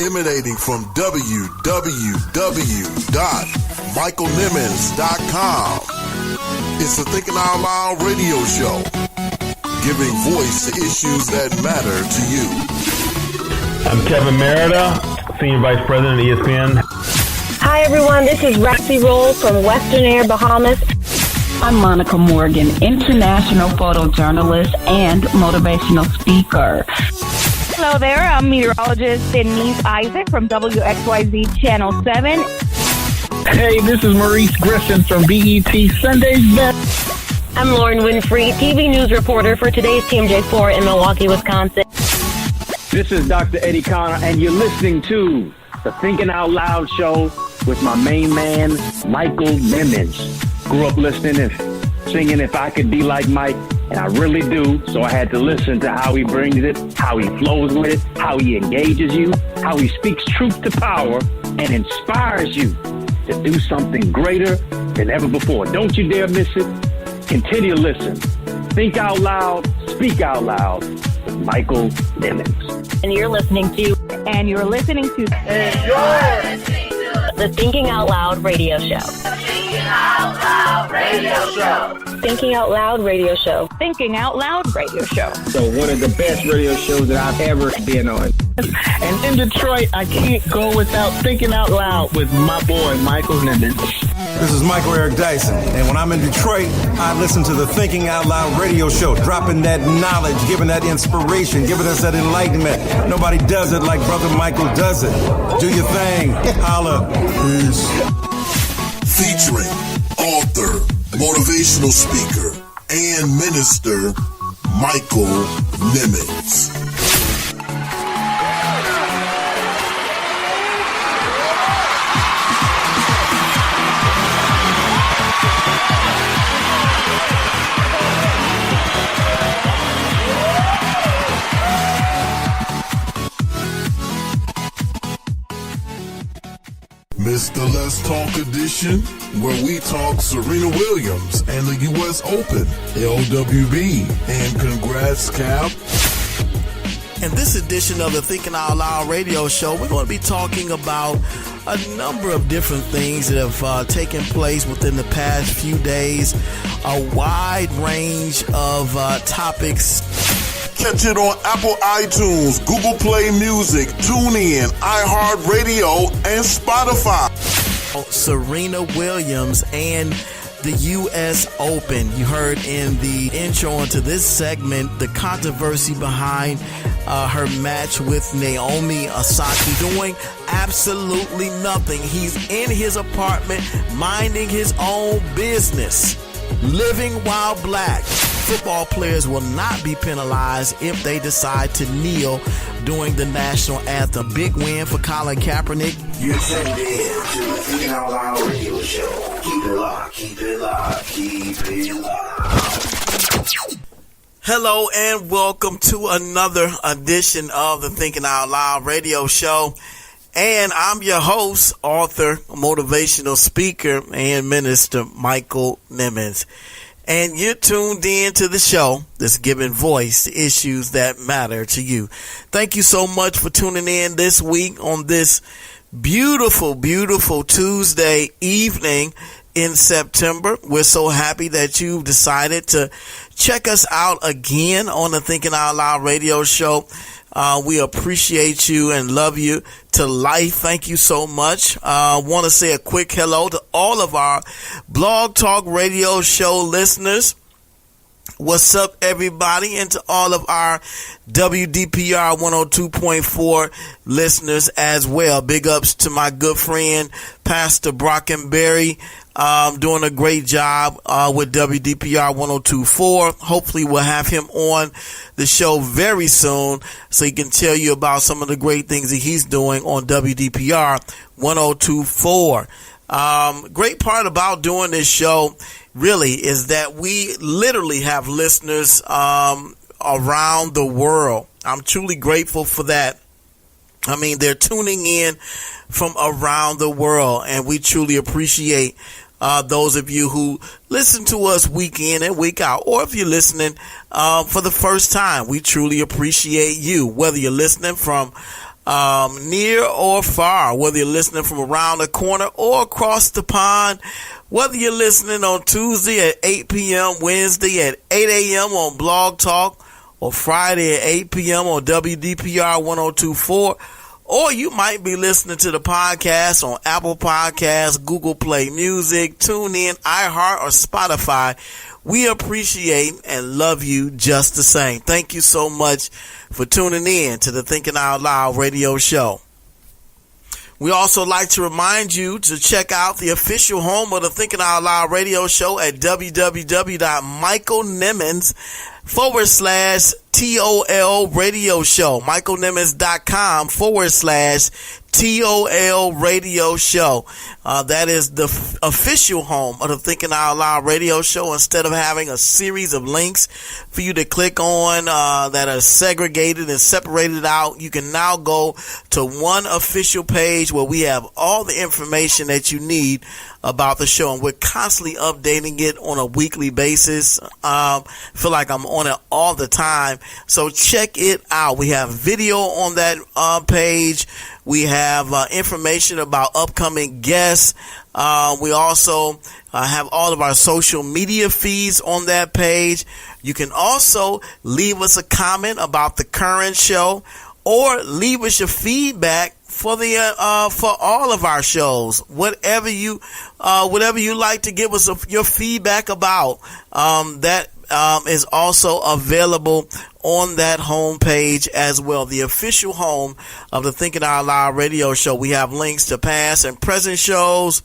Emanating from www.michaelnimmons.com. It's the Thinking Out Loud radio show, giving voice to issues that matter to you. I'm Kevin Merida, Senior Vice President of ESPN. Hi everyone, this is Roxy Roll from Western Air, Bahamas. I'm Monica Morgan, international photojournalist and motivational speaker. Hello there, I'm meteorologist Denise Isaac from WXYZ Channel 7. Hey, this is Maurice Griffin from BET Sunday's Best. I'm Lauren Winfrey, TV news reporter for today's TMJ4 in Milwaukee, Wisconsin. This is Dr. Eddie Connor, and you're listening to the Thinking Out Loud show with my main man, Michael Nimmons. Grew up listening and singing If I Could Be Like Mike, and I really do, so I had to listen to how he brings it, how he flows with it, how he engages you, how he speaks truth to power and inspires you to do something greater than ever before. Don't you dare miss it. Continue to listen. Think out loud, speak out loud with Michael Nimmons. And you're listening to the Thinking Out Loud radio show. Thinking Out Loud Radio Show. Thinking Out Loud radio show. Thinking Out Loud Radio Show. So one of the best radio shows that I've ever been on. And in Detroit, I can't go without thinking out loud with my boy, Michael Nimmons. This is Michael Eric Dyson, and when I'm in Detroit, I listen to the Thinking Out Loud radio show, dropping that knowledge, giving that inspiration, giving us that enlightenment. Nobody does it like Brother Michael does it. Do your thing. Holla. Peace. Featuring author, motivational speaker, and minister, Michael Nimmons. Mr. Let's Talk edition, where we talk Serena Williams and the U.S. Open, LWB, and congrats, Cap. In this edition of the Thinking Out Loud radio show, we're going to be talking about a number of different things that have taken place within the past few days, a wide range of topics. Catch it on Apple iTunes, Google Play Music, TuneIn, iHeartRadio, and Spotify. Serena Williams and the U.S. Open. You heard in the intro into this segment the controversy behind her match with Naomi Osaka, doing absolutely nothing. He's in his apartment, minding his own business, living while black. Football players will not be penalized if they decide to kneel during the national anthem. Big win for Colin Kaepernick. You're tuned in to the Thinking Out Loud radio show. Keep it locked, keep it locked, keep it locked. Hello and welcome to another edition of the Thinking Out Loud radio show. And I'm your host, author, motivational speaker, and minister, Michael Nimmons. And you're tuned in to the show that's giving voice to issues that matter to you. Thank you so much for tuning in this week on this beautiful, beautiful Tuesday evening in September. We're so happy that you've decided to check us out again on the Thinking Out Loud radio show. We appreciate you and love you to life. Thank you so much. Want to say a quick hello to all of our Blog Talk Radio show listeners. What's up, everybody? And to all of our WDPR 102.4 listeners as well. Big ups to my good friend, Pastor Brockenberry, doing a great job with WDPR 102.4. Hopefully we'll have him on the show very soon so he can tell you about some of the great things that he's doing on WDPR 102.4. Great part about doing this show really is that we literally have listeners around the world. I'm truly grateful for that. I mean, they're tuning in from around the world, and we truly appreciate those of you who listen to us week in and week out, or if you're listening for the first time, we truly appreciate you, whether you're listening from near or far, whether you're listening from around the corner or across the pond, whether you're listening on Tuesday at 8 p.m., Wednesday at 8 a.m. on Blog Talk, or Friday at 8 p.m. on WDPR 1024, or you might be listening to the podcast on Apple Podcasts, Google Play Music, TuneIn, iHeart, or Spotify. We appreciate and love you just the same. Thank you so much for tuning in to the Thinking Out Loud radio show. We also like to remind you to check out the official home of the Thinking Out Loud radio show at www.michaelnimmons.com/TOL radio show. michaelnimmons.com/TOL radio show. That is the official home of the Thinking Out Loud radio show. Instead of having a series of links for you to click on that are segregated and separated out, you can now go to one official page where we have all the information that you need about the show, and we're constantly updating it on a weekly basis. Feel like I'm on it all the time, so check it out. We have video on that page. We have information about upcoming guests. We also have all of our social media feeds on that page. You can also leave us a comment about the current show, or leave us your feedback for the for all of our shows. Whatever you like to give us your feedback about, that is also available on that home page as well. The official home of the Thinking Out Loud radio show. We have links to past and present shows.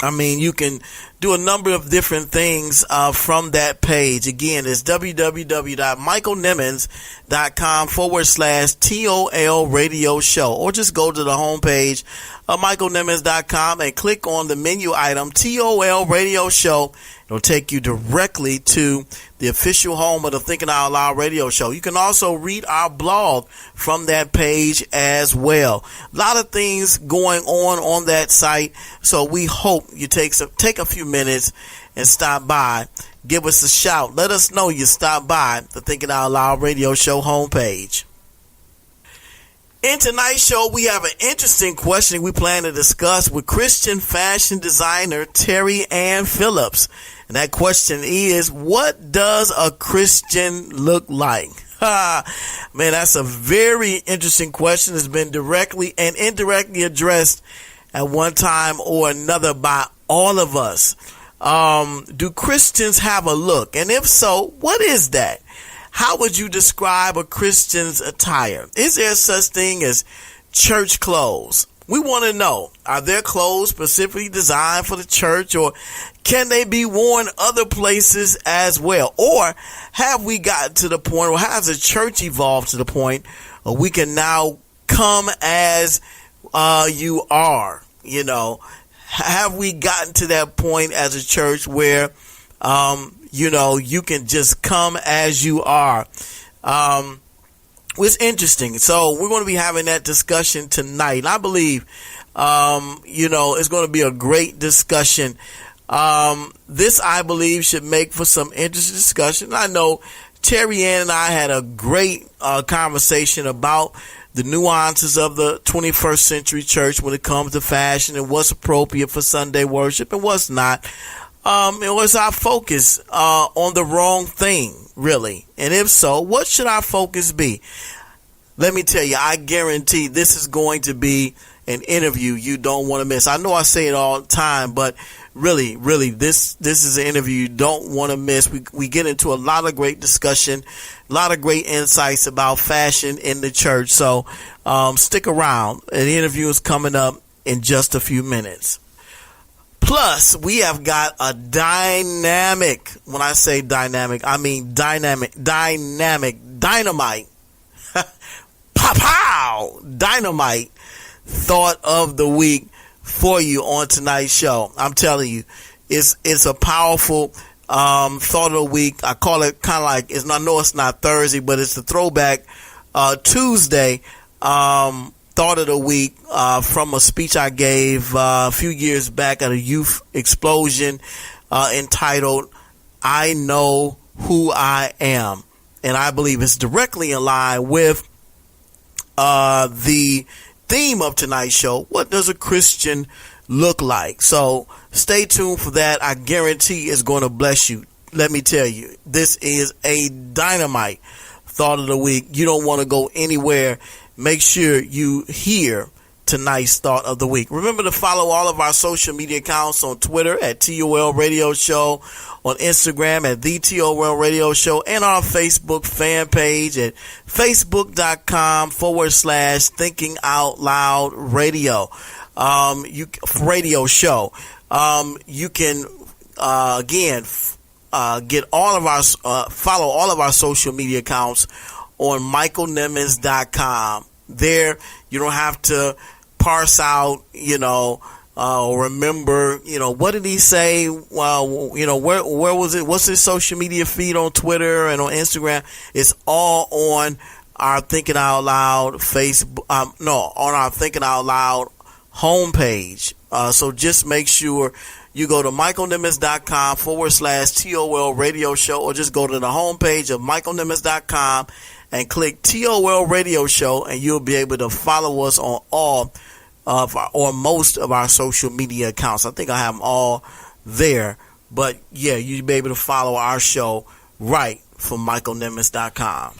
I mean, you can do a number of different things from that page. Again, it's www.michaelnimmons.com/TOL radio show, or just go to the homepage of michaelnimmons.com and click on the menu item TOL radio show. It'll take you directly to the official home of the Thinking Out Loud radio show. You can also read our blog from that page as well. A lot of things going on that site, so we hope you take a few minutes and stop by. Give us a shout. Let us know you stopped by the Thinking Out Loud radio show homepage. In tonight's show, we have an interesting question we plan to discuss with Christian fashion designer TerryAnn Phillips. And that question is, what does a Christian look like? Man, that's a very interesting question. It's been directly and indirectly addressed at one time or another by all of us. Do Christians have a look? And if so, what is that? How would you describe a Christian's attire? Is there such thing as church clothes? We want to know, are their clothes specifically designed for the church, or can they be worn other places as well? Or have we gotten to the point, or has the church evolved to the point where we can now come as you are? You know, have we gotten to that point as a church where you can just come as you are? It's interesting. So we're going to be having that discussion tonight. And I believe, it's going to be a great discussion. This, I believe, should make for some interesting discussion. I know TerryAnn and I had a great conversation about the nuances of the 21st century church when it comes to fashion and what's appropriate for Sunday worship and what's not. It was our focus on the wrong thing, really. And if so, what should our focus be? Let me tell you, I guarantee this is going to be an interview you don't want to miss. I know I say it all the time, but really, this is an interview you don't want to miss. We get into a lot of great discussion, a lot of great insights about fashion in the church. So stick around. The interview is coming up in just a few minutes. Plus, we have got a dynamic, when I say dynamic, I mean dynamite, pow, dynamite thought of the week for you on tonight's show. I'm telling you, it's a powerful thought of the week. I call it kind of like, I know it's not Thursday, but it's the throwback Tuesday thought of the week from a speech I gave a few years back at a youth explosion entitled, I Know Who I Am. And I believe it's directly in line with the theme of tonight's show. What does a Christian look like? So stay tuned for that. I guarantee it's going to bless you. Let me tell you, this is a dynamite thought of the week. You don't want to go anywhere. Make sure you hear tonight's thought of the week. Remember to follow all of our social media accounts on Twitter at TOL Radio Show, on Instagram at the TOL Radio Show, and our Facebook fan page at facebook.com/Thinking Out Loud Radio. Radio show. You can get all of our follow all of our social media accounts on michaelnimmons.com. There, you don't have to parse out, remember, what did he say? Well, where was it? What's his social media feed on Twitter and on Instagram? It's all on our Thinking Out Loud Facebook. On our Thinking Out Loud homepage. So just make sure you go to michaelnimmons.com/TOL Radio Show, or just go to the homepage of michaelnimmons.com and click TOL Radio Show, and you'll be able to follow us on all of our, or most of our social media accounts. I think I have them all there, but yeah, you'll be able to follow our show right from michaelnimmons.com.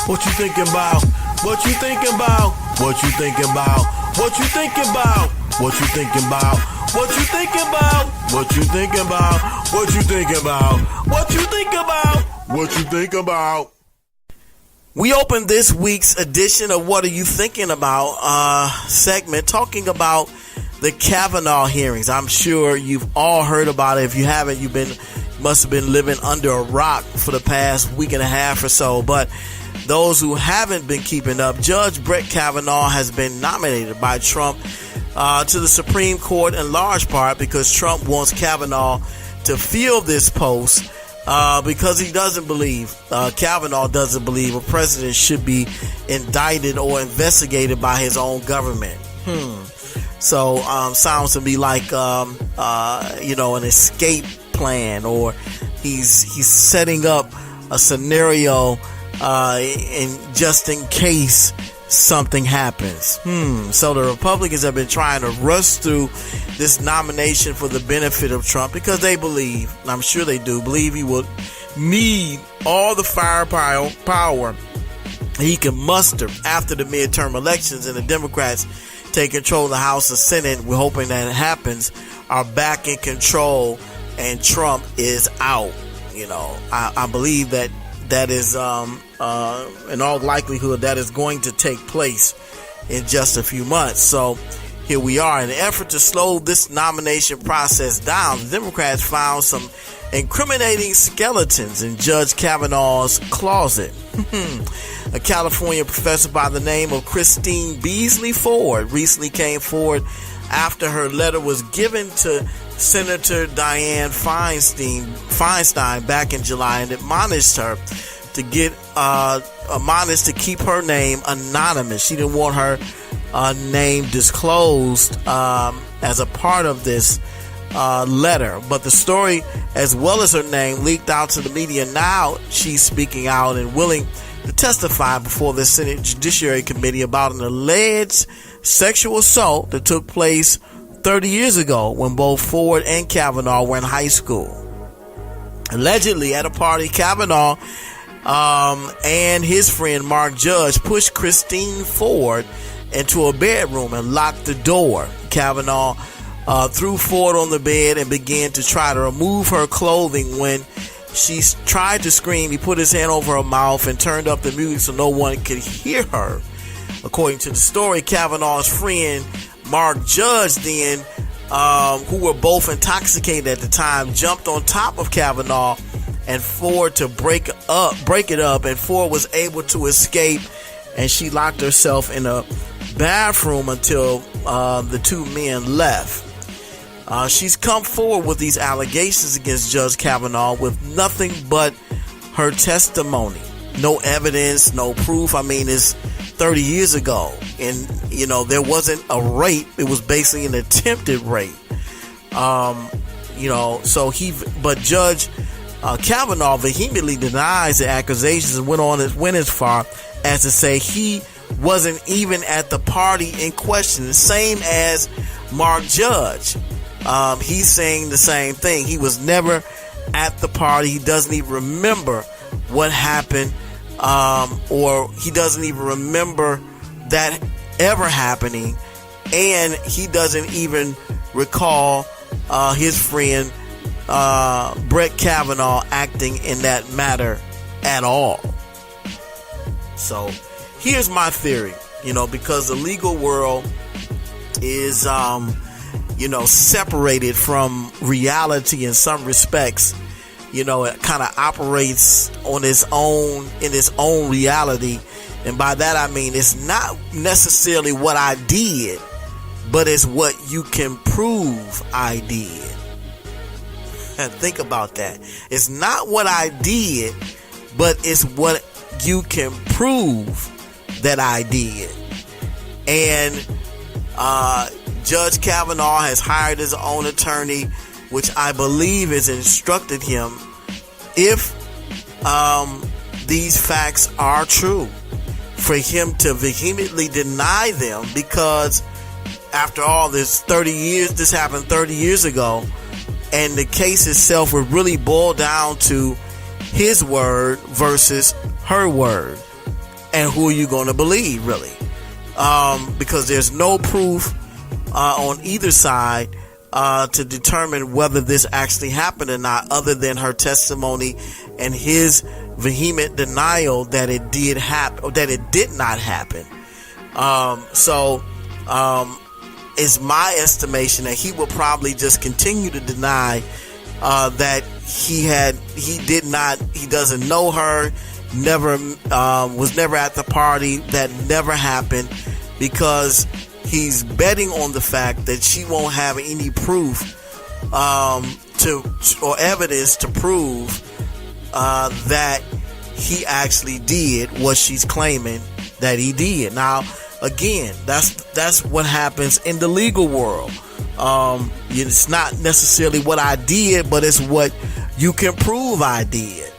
What you thinking about? What you thinking about? What you thinking about? What you thinking about? What you thinking about? What you thinking about? What you thinking about? What you thinking about? What you think about? What you think about? We opened this week's edition of What Are You Thinking About segment talking about the Kavanaugh hearings. I'm sure you've all heard about it. If you haven't, must have been living under a rock for the past week and a half or so. But those who haven't been keeping up, Judge Brett Kavanaugh has been nominated by Trump to the Supreme Court in large part because Trump wants Kavanaugh to fill this post because he doesn't believe, Kavanaugh doesn't believe a president should be indicted or investigated by his own government. So sounds to me like an escape plan, or he's setting up a scenario just in case something happens. So the Republicans have been trying to rush through this nomination for the benefit of Trump because they believe, and I'm sure they do, believe he will need all the firepower he can muster after the midterm elections and the Democrats take control of the House and Senate. We're hoping that it happens, are back in control and Trump is out. I believe that is in all likelihood that is going to take place in just a few months. So here we are. In an effort to slow this nomination process down, the Democrats found some incriminating skeletons in Judge Kavanaugh's closet. A California professor by the name of Christine Beasley Ford recently came forward after her letter was given to Senator Dianne Feinstein back in July and admonished her to keep her name anonymous. She didn't want her name disclosed as a part of this letter, but the story as well as her name leaked out to the media. Now she's speaking out and willing to testify before the Senate Judiciary Committee about an alleged sexual assault that took place 30 years ago when both Ford and Kavanaugh were in high school. Allegedly, at a party, Kavanaugh and his friend Mark Judge pushed Christine Ford into a bedroom and locked the door. Kavanaugh threw Ford on the bed and began to try to remove her clothing. When she tried to scream, he put his hand over her mouth and turned up the music so no one could hear her. According to the story, Kavanaugh's friend Mark Judge then, who were both intoxicated at the time, jumped on top of Kavanaugh and Ford to break it up, and Ford was able to escape, and she locked herself in a bathroom until the two men left. She's come forward with these allegations against Judge Kavanaugh with nothing but her testimony. No evidence, no proof. I mean, it's 30 years ago, and there wasn't a rape. It was basically an attempted rape. But Judge Kavanaugh vehemently denies the accusations and went as far as to say he wasn't even at the party in question. The same as Mark Judge. He's saying the same thing. He was never at the party. He doesn't even remember what happened, or he doesn't even remember that ever happening, and he doesn't even recall his friend Brett Kavanaugh acting in that matter at all. So here's my theory, because the legal world is separated from reality in some respects. It kind of operates on in its own reality. And by that I mean it's not necessarily what I did, but it's what you can prove I did. Think about that. It's not what I did, but it's what you can prove that I did. And Judge Kavanaugh has hired his own attorney, which I believe has instructed him, if these facts are true, for him to vehemently deny them, because after all, this happened 30 years ago, and the case itself would really boil down to his word versus her word. And who are you going to believe, really? Because there's no proof on either side to determine whether this actually happened or not, other than her testimony and his vehement denial that it did happen, or that it did not happen. It's my estimation that he will probably just continue to deny that he doesn't know her, was never at the party, that never happened, because he's betting on the fact that she won't have any proof or evidence to prove that he actually did what she's claiming that he did. Now, again, that's what happens in the legal world. It's not necessarily what I did, but it's what you can prove I did.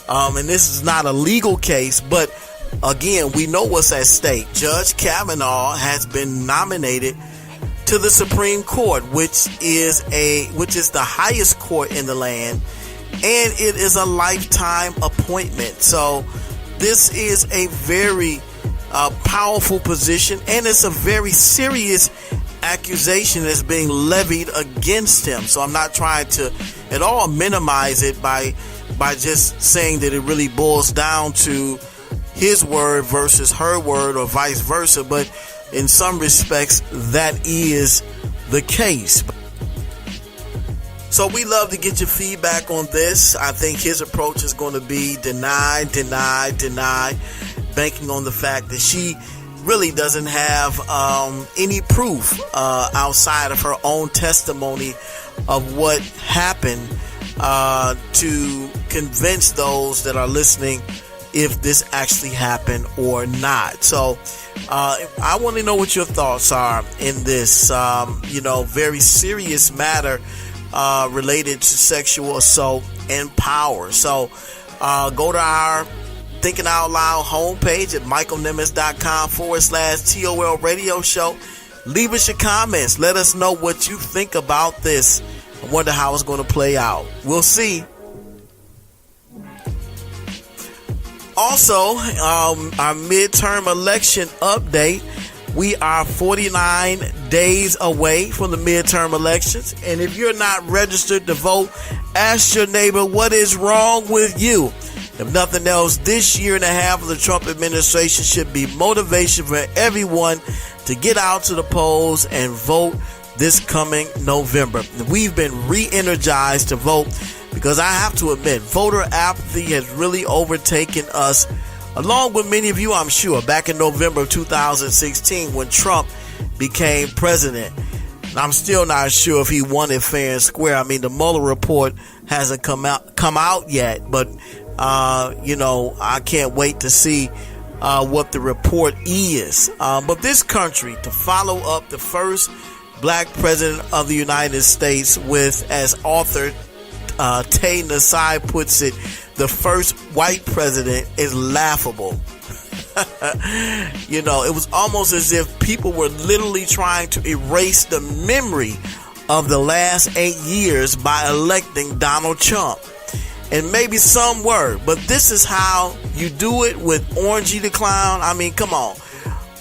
And this is not a legal case, but again, we know what's at stake. Judge Kavanaugh has been nominated to the Supreme Court, which is the highest court in the land, and it is a lifetime appointment. So this is a very powerful position, and it's a very serious accusation that's being levied against him. So I'm not trying to at all minimize it by just saying that it really boils down to his word versus her word, or vice versa, but in some respects that is the case. So we love to get your feedback on this. I think his approach is going to be deny, banking on the fact that she really doesn't have any proof outside of her own testimony of what happened to convince those that are listening if this actually happened or not. So I want to know what your thoughts are in this very serious matter related to sexual assault and power. So go to our Thinking Out Loud homepage at michaelnimmons.com/TOL radio show. Leave us your comments. Let us know what you think about this. I wonder how it's going to play out. We'll see. Also, our midterm election update. We are 49 days away from the midterm elections. And if you're not registered to vote, ask your neighbor what is wrong with you. If nothing else, this year and a half of the Trump administration should be motivation for everyone to get out to the polls and vote this coming November. We've been re-energized to vote because I have to admit, voter apathy has really overtaken us, along with many of you, I'm sure, back in November of 2016 when Trump became president. And I'm still not sure if he won it fair and square. I mean, the Mueller report hasn't come out yet, but I can't wait to see what the report is. But this country, to follow up the first black president of the United States with, as authored Tay Nasai puts it, the first white president is laughable. You know, it was almost as if people were literally trying to erase the memory of the last 8 years by electing Donald Trump. And maybe some were, but this is how you do it with Orangey the Clown. I mean, come on.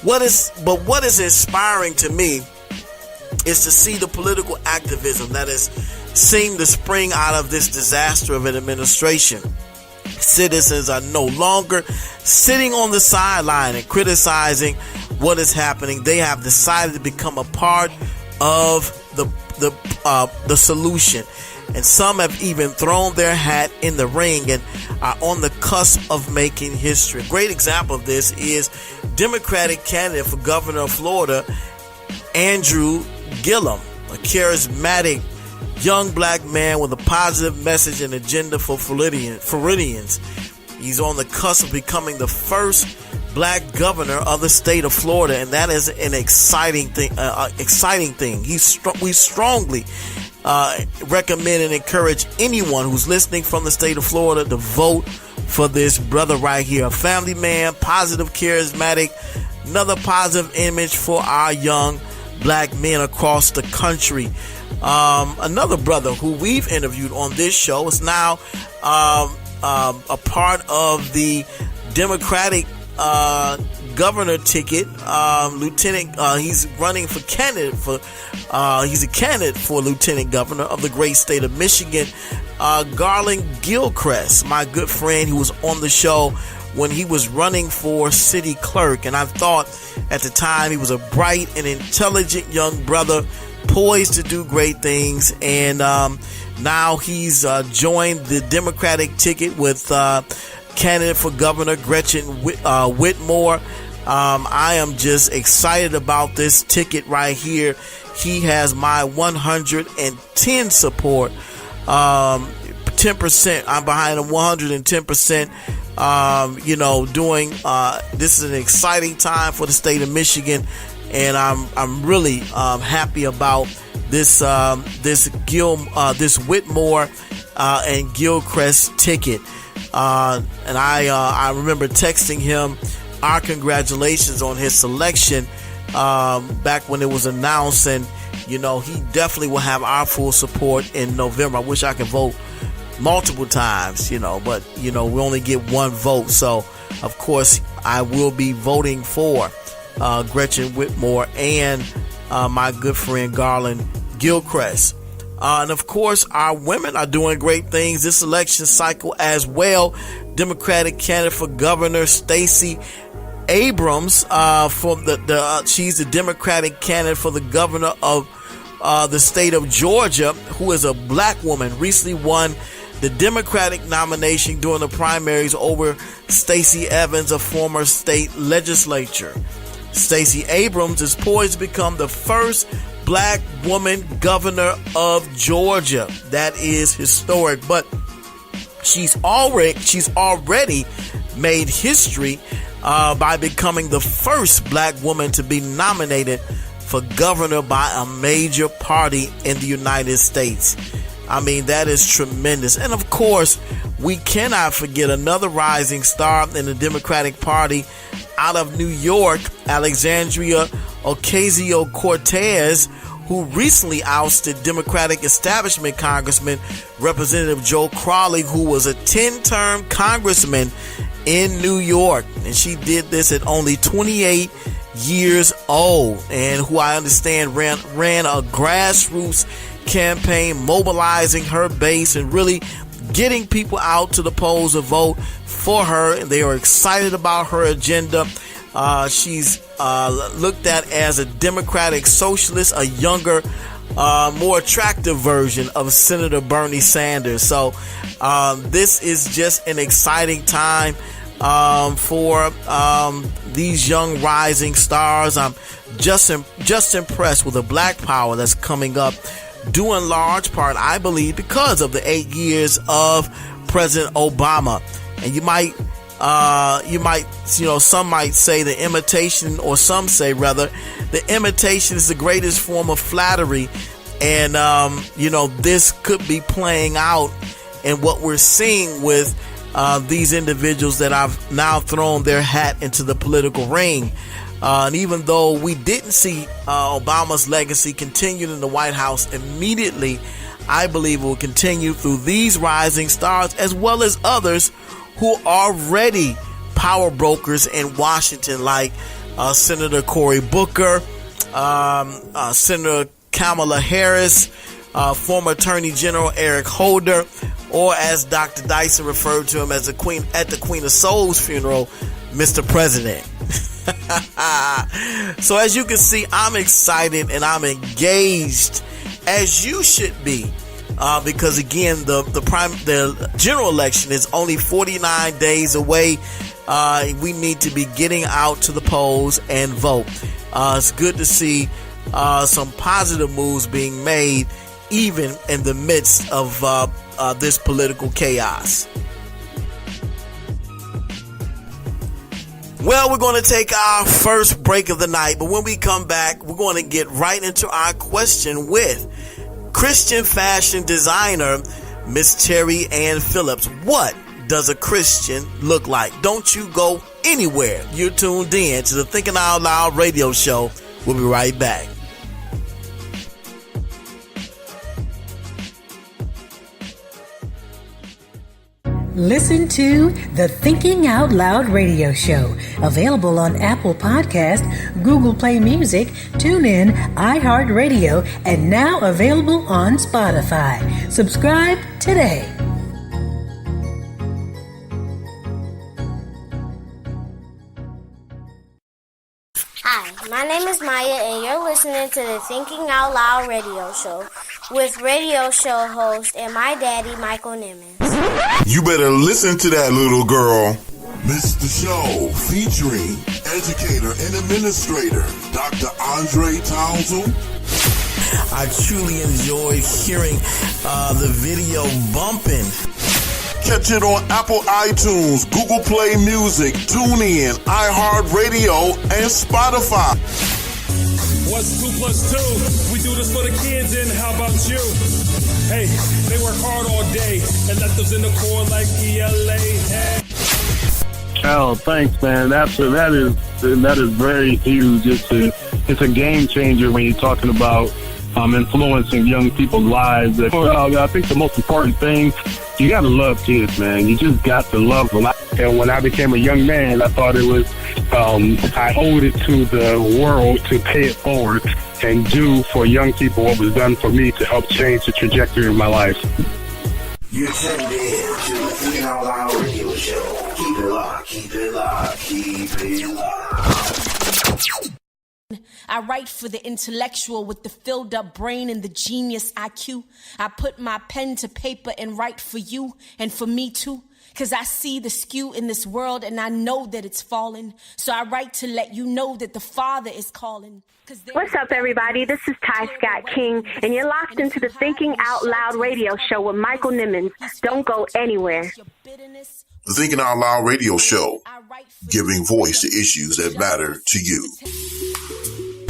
What is inspiring to me is to see the political activism that has seemed to spring out of this disaster of an administration. Citizens are no longer sitting on the sideline and criticizing what is happening. They have decided to become a part of the solution. And some have even thrown their hat in the ring and are on the cusp of making history. A great example of this is Democratic candidate for governor of Florida, Andrew Gillum, a charismatic young black man with a positive message and agenda for Floridians. He's on the cusp of becoming the first black governor of the state of Florida, and that is an exciting thing. We strongly recommend and encourage anyone who's listening from the state of Florida to vote for this brother right here. A family man, positive, charismatic, another positive image for our young black men across the country. Another brother who we've interviewed on this show is now a part of the Democratic governor ticket. Lieutenant, he's running for candidate for. He's a candidate for lieutenant governor of the great state of Michigan. Garland Gilchrist, my good friend, who was on the show when he was running for city clerk, and I thought at the time he was a bright and intelligent young brother, poised to do great things, and now he's joined the Democratic ticket with candidate for governor Gretchen Whitmore. I am just excited about this ticket right here. He has my 110 support. 10%. I'm behind him 110%. Doing this is an exciting time for the state of Michigan, and I'm really happy about this Whitmore and Gilchrist ticket. And I remember texting him our congratulations on his selection back when it was announced, and he definitely will have our full support in November. I wish I could vote multiple times, but we only get one vote, so of course I will be voting for Gretchen Whitmore and my good friend Garland Gilchrist. And of course, our women are doing great things this election cycle as well. Democratic candidate for governor Stacey Abrams, she's the Democratic candidate for the governor of the state of Georgia, who is a black woman, recently won the Democratic nomination during the primaries over Stacey Evans, a former state legislator. Stacey Abrams is poised to become the first black woman governor of Georgia. That is historic, but she's already made history by becoming the first black woman to be nominated for governor by a major party in the United States. I mean, that is tremendous. And of course, we cannot forget another rising star in the Democratic Party out of New York, Alexandria Ocasio-Cortez, who recently ousted Democratic establishment Congressman Representative Joe Crowley, who was a 10-term congressman in New York. And she did this at only 28 years old, and who I understand ran a grassroots campaign, mobilizing her base and really getting people out to the polls to vote for her. And they are excited about her agenda. She's looked at as a Democratic socialist, a younger, more attractive version of Senator Bernie Sanders. So this is just an exciting time for these young rising stars. I'm just impressed with the black power that's coming up, due in large part, I believe, because of the 8 years of President Obama. And some might say the imitation, or some say rather, the imitation is the greatest form of flattery. And, this could be playing out in what we're seeing with these individuals that have now thrown their hat into the political ring. And even though we didn't see Obama's legacy continued in the White House immediately, I believe it will continue through these rising stars as well as others who are already power brokers in Washington, like Senator Cory Booker, Senator Kamala Harris, former Attorney General Eric Holder, or as Dr. Dyson referred to him as the Queen at the Queen of Soul's funeral, Mr. President. So as you can see, I'm excited and I'm engaged, as you should be, because again, the general election is only 49 days away. We need to be getting out to the polls and vote. It's good to see some positive moves being made, even in the midst of this political chaos. Well, we're going to take our first break of the night, but when we come back, we're going to get right into our question with Christian fashion designer, Miss TerryAnn Phillips. What does a Christian look like? Don't you go anywhere. You're tuned in to the Thinking Out Loud radio show. We'll be right back. Listen to the Thinking Out Loud radio show, available on Apple Podcast, Google Play Music, TuneIn, iHeartRadio, and now available on Spotify. Subscribe today. Hi, my name is Maya, and you're listening to the Thinking Out Loud radio show with radio show host and my daddy, Michael Nimmons. You better listen to that little girl. Mr. Show, featuring educator and administrator, Dr. Andre Townsend. I truly enjoyed hearing the video bumping. Catch it on Apple iTunes, Google Play Music, TuneIn, iHeartRadio, and Spotify. What's 2 plus 2? We do this for the kids, and how about you? Hey, they work hard all day and let those in the core like ELA. Hey. Oh, thanks, man. That is very huge. It's a game changer when you're talking about influencing young people's lives. I think the most important thing, you got to love kids, man. You just got to love them. And when I became a young man, I thought it was, I owed it to the world to pay it forward and do for young people what was done for me to help change the trajectory of my life. You're tuned in to the Thinking Out Loud radio show. Keep it locked, keep it locked, keep it locked. I write for the intellectual with the filled up brain and the genius IQ. I put my pen to paper and write for you and for me too. Cause I see the skew in this world and I know that it's falling. So I write to let you know that the Father is calling. What's up, everybody? This is Ty Scott King, and you're locked into the Thinking Out Loud radio show with Michael Nimmons. Don't go anywhere. The Thinking Out Loud radio show, giving voice to issues that matter to you.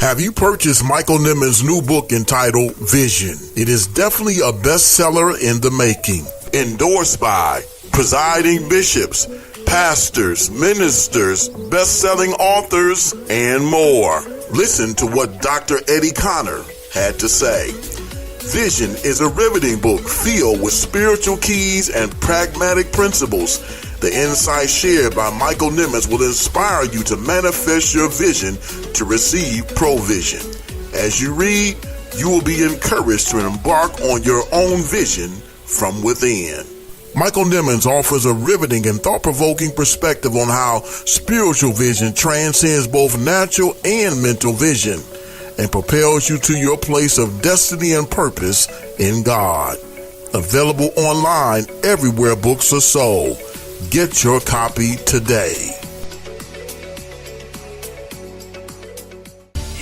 Have you purchased Michael Nimmons' new book entitled Vision? It is definitely a bestseller in the making. Endorsed by presiding bishops, pastors, ministers, best-selling authors, and more. Listen to what Dr. Eddie Connor had to say. Vision is a riveting book filled with spiritual keys and pragmatic principles. The insights shared by Michael Nimmons will inspire you to manifest your vision to receive provision. As you read, you will be encouraged to embark on your own vision from within. Michael Nimmons offers a riveting and thought-provoking perspective on how spiritual vision transcends both natural and mental vision and propels you to your place of destiny and purpose in God. Available online everywhere books are sold. Get your copy today.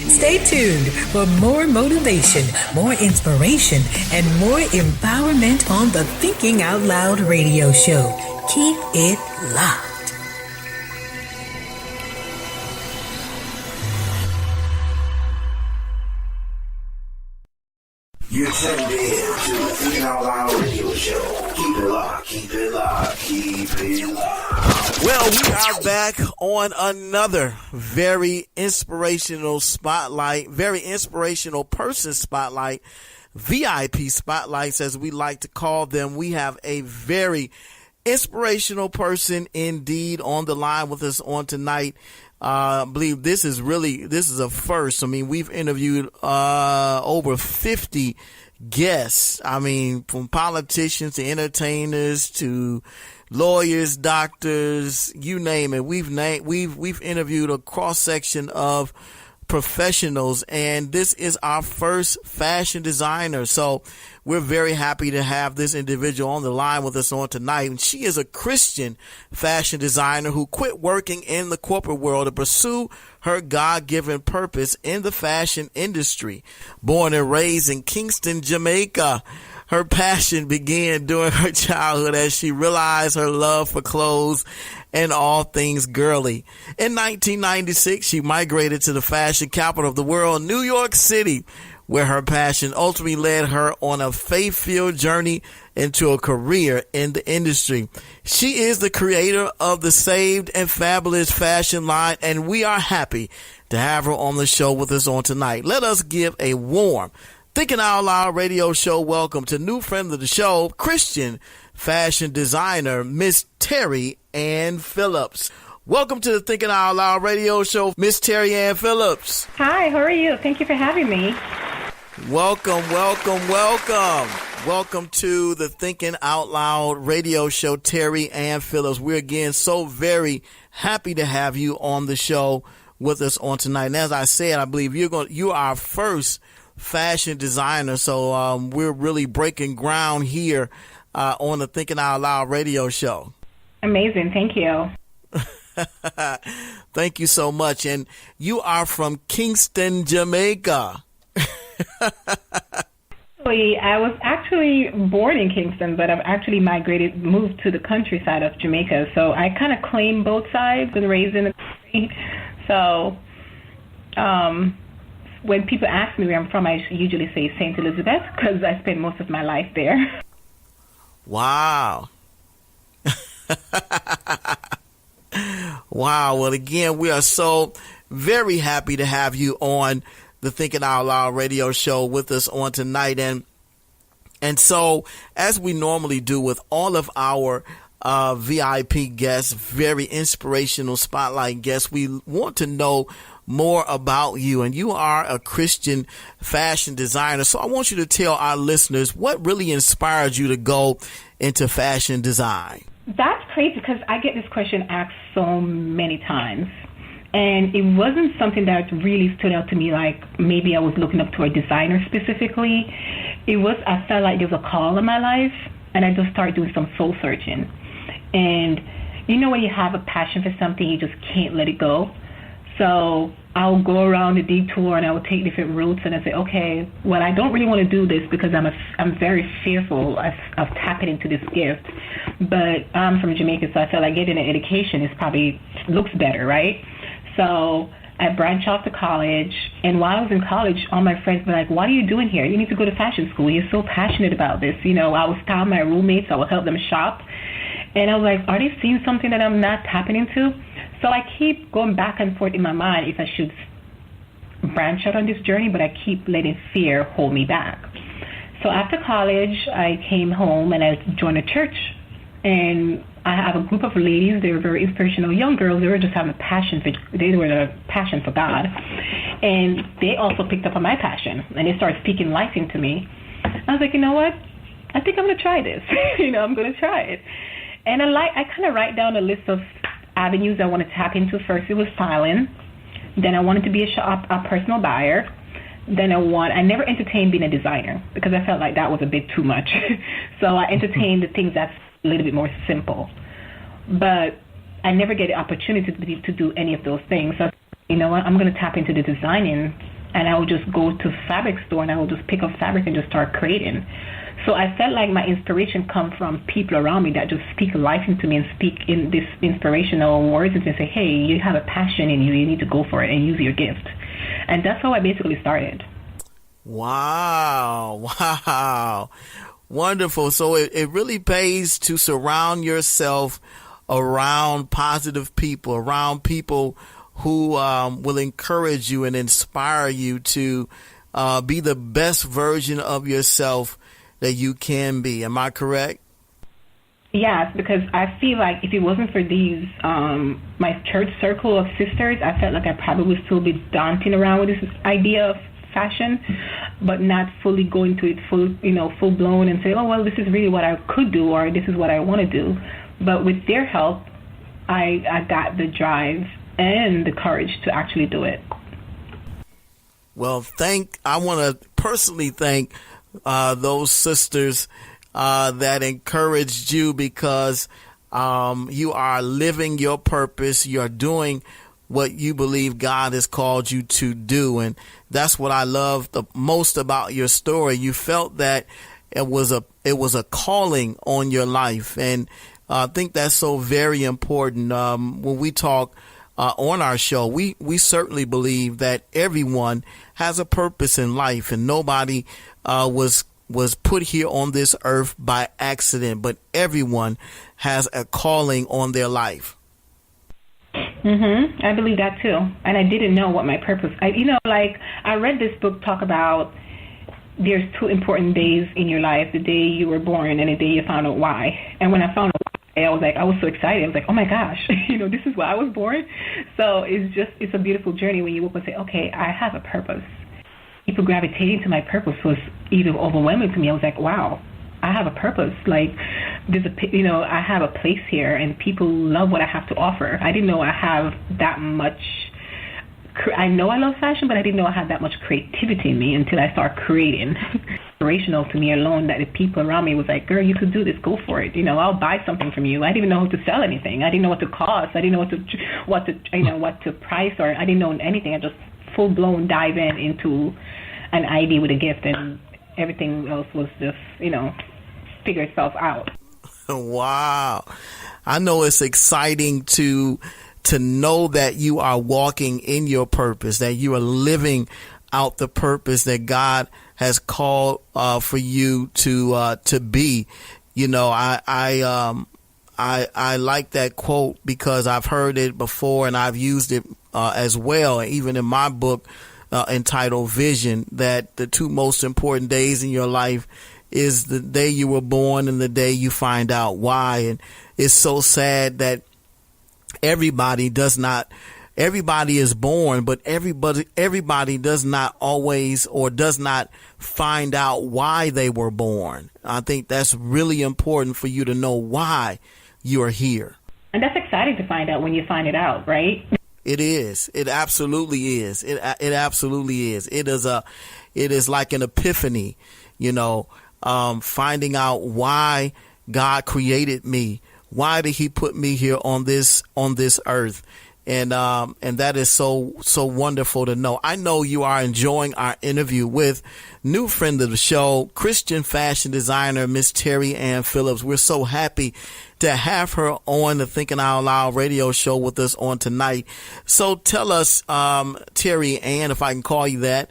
Stay tuned for more motivation, more inspiration, and more empowerment on the Thinking Out Loud radio show. Keep it locked. You're tuned in to the Thinking Out Loud radio show. Keep it locked, keep it locked, keep it locked. Well, we are back on another very inspirational spotlight, very inspirational person spotlight, VIP spotlights as we like to call them. We have a very inspirational person indeed on the line with us on tonight. I believe this is a first. I mean, we've interviewed over 50 guests. I mean, from politicians to entertainers to lawyers, doctors, you name it. We've interviewed a cross section of professionals, and this is our first fashion designer. So we're very happy to have this individual on the line with us on tonight. And she is a Christian fashion designer who quit working in the corporate world to pursue her God-given purpose in the fashion industry. Born and raised in Kingston, Jamaica, her passion began during her childhood as she realized her love for clothes and all things girly. In 1996, she migrated to the fashion capital of the world, New York City, where her passion ultimately led her on a faith-filled journey into a career in the industry. She is the creator of the Saved and Fabulous fashion line, and we are happy to have her on the show with us on tonight. Let us give a warm Thinking Out Loud radio show welcome to new friend of the show, Christian fashion designer, Miss TerryAnn Phillips. Welcome to the Thinking Out Loud radio show, Miss TerryAnn Phillips. Hi, how are you? Thank you for having me. Welcome, welcome, welcome. Welcome to the Thinking Out Loud radio show, TerryAnn Phillips. We're again so very happy to have you on the show with us on tonight. And as I said, I believe you are our first fashion designer. So we're really breaking ground here on the Thinking Out Loud radio show. Amazing. Thank you. Thank you so much. And you are from Kingston, Jamaica. I was actually born in Kingston, but I've actually moved to the countryside of Jamaica. So I kind of claim both sides and raised in the country. So when people ask me where I'm from, I usually say St. Elizabeth because I spent most of my life there. Wow. Wow. Well, again, we are so very happy to have you on the Thinking Out Loud radio show with us on tonight. And so, as we normally do with all of our VIP guests, very inspirational spotlight guests, we want to know more about you. And you are a Christian fashion designer. So I want you to tell our listeners what really inspired you to go into fashion design. That's crazy because I get this question asked so many times. And it wasn't something that really stood out to me, like maybe I was looking up to a designer specifically. I felt like there was a call in my life, and I just started doing some soul searching. And you know when you have a passion for something, you just can't let it go. So I'll go around the detour and I will take different routes, and I say, okay, well, I don't really want to do this because I'm very fearful of tapping into this gift. But I'm from Jamaica, so I feel like getting an education looks better, right? So I branched off to college, and while I was in college, all my friends were like, what are you doing here? You need to go to fashion school. You're so passionate about this. You know, I would style my roommates. I would help them shop. And I was like, are they seeing something that I'm not tapping into? So I keep going back and forth in my mind if I should branch out on this journey, but I keep letting fear hold me back. So after college, I came home and I joined a church. And I have a group of ladies. They were very inspirational young girls. They were just having a passion for God. And they also picked up on my passion. And they started speaking life into me. I was like, you know what? I think I'm going to try this. I'm going to try it. And I kind of write down a list of avenues I want to tap into. First, it was styling. Then I wanted to be a personal buyer. Then I never entertained being a designer because I felt like that was a bit too much. So I entertained the things that's a little bit more simple. But I never get the opportunity to do any of those things. So, you know what, I'm going to tap into the designing, and I will just go to a fabric store and I will just pick up fabric and just start creating. So I felt like my inspiration come from people around me that just speak life into me and speak in this inspirational words and say, hey, you have a passion in you, you need to go for it and use your gift. And that's how I basically started. Wow. Wonderful. So it really pays to surround yourself around positive people, around people who will encourage you and inspire you to be the best version of yourself that you can be. Am I correct? Yes, because I feel like if it wasn't for these, my church circle of sisters, I felt like I probably would still be daunting around with this idea of fashion, but not fully going to it full blown and say, oh, well, this is really what I could do, or this is what I want to do. But with their help, I got the drive and the courage to actually do it. Well, I want to personally thank those sisters that encouraged you, because you are living your purpose. You're doing what you believe God has called you to do. And that's what I love the most about your story. You felt that it was a calling on your life. And I think that's so very important. When we talk on our show, we certainly believe that everyone has a purpose in life, and nobody was put here on this earth by accident, but everyone has a calling on their life. I believe that too. And I didn't know what my purpose. I read this book talk about there's two important days in your life: the day you were born and the day you found out why. And when I found out why, I was so excited. I was like, oh my gosh, this is why I was born. So it's a beautiful journey when you wake up and say, okay, I have a purpose. People gravitating to my purpose was even overwhelming to me. I was like, wow, I have a purpose. Like, I have a place here, and people love what I have to offer. I didn't know I have that much. I know I love fashion, but I didn't know I had that much creativity in me until I started creating. Inspirational to me alone that the people around me was like, girl, you could do this, go for it. I'll buy something from you. I didn't even know how to sell anything. I didn't know what to cost. I didn't know what to price, or I didn't know anything. I just full blown dive into an idea with a gift, and everything else was just, figure itself out. Wow. I know it's exciting to know that you are walking in your purpose, that you are living out the purpose that God has called for you to be. I like that quote because I've heard it before and I've used it as well, even in my book entitled Vision, that the two most important days in your life is the day you were born and the day you find out why. And it's so sad that everybody is born, but everybody does not always, or does not find out why they were born. I think that's really important for you to know why you are here. And that's exciting to find out when you find it out, right? It is. It absolutely is. It absolutely is. It is like an epiphany, finding out why God created me. Why did he put me here on this earth? And that is so wonderful to know. I know you are enjoying our interview with new friend of the show, Christian fashion designer, Miss TerryAnn Phillips. We're so happy to have her on the Thinking Out Loud radio show with us on tonight. So tell us, TerryAnn, if I can call you that,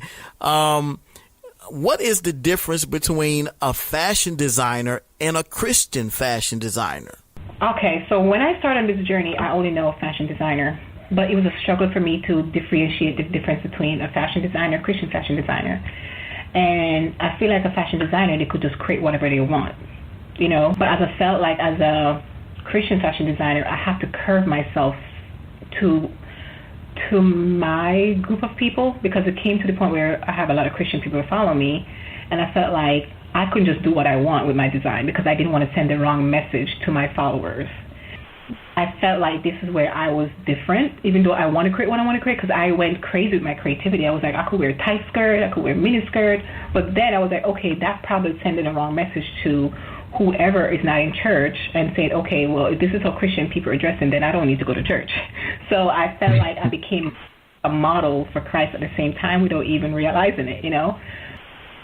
what is the difference between a fashion designer and a Christian fashion designer? Okay, so when I started this journey, I only know a fashion designer, but it was a struggle for me to differentiate the difference between a fashion designer and a Christian fashion designer. And I feel like a fashion designer, they could just create whatever they want, But as I felt like as a Christian fashion designer, I have to curve myself to my group of people, because it came to the point where I have a lot of Christian people follow me, and I felt like I couldn't just do what I want with my design because I didn't want to send the wrong message to my followers. I felt like this is where I was different, even though I want to create what I want to create, because I went crazy with my creativity. I was like, I could wear a tight skirt, I could wear a mini skirt, but then I was like, okay, that's probably sending the wrong message to whoever is not in church and saying, okay, well, if this is how Christian people are dressing, then I don't need to go to church. So I felt like I became a model for Christ at the same time without even realizing it,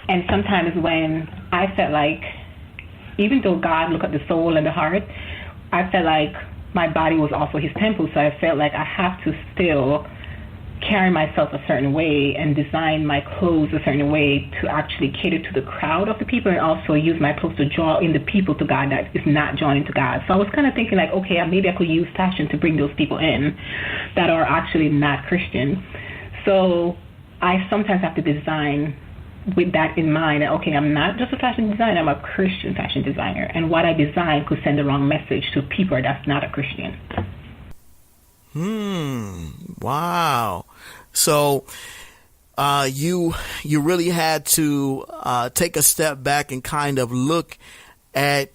And sometimes when I felt like, even though God looked at the soul and the heart, I felt like my body was also his temple, so I felt like I have to still carry myself a certain way and design my clothes a certain way to actually cater to the crowd of the people, and also use my clothes to draw in the people to God that is not drawn into God. So I was kind of thinking like, okay, maybe I could use fashion to bring those people in that are actually not Christian. So I sometimes have to design with that in mind. Okay, I'm not just a fashion designer, I'm a Christian fashion designer, and what I design could send the wrong message to people that's not a Christian. Wow. So you really had to take a step back and kind of look at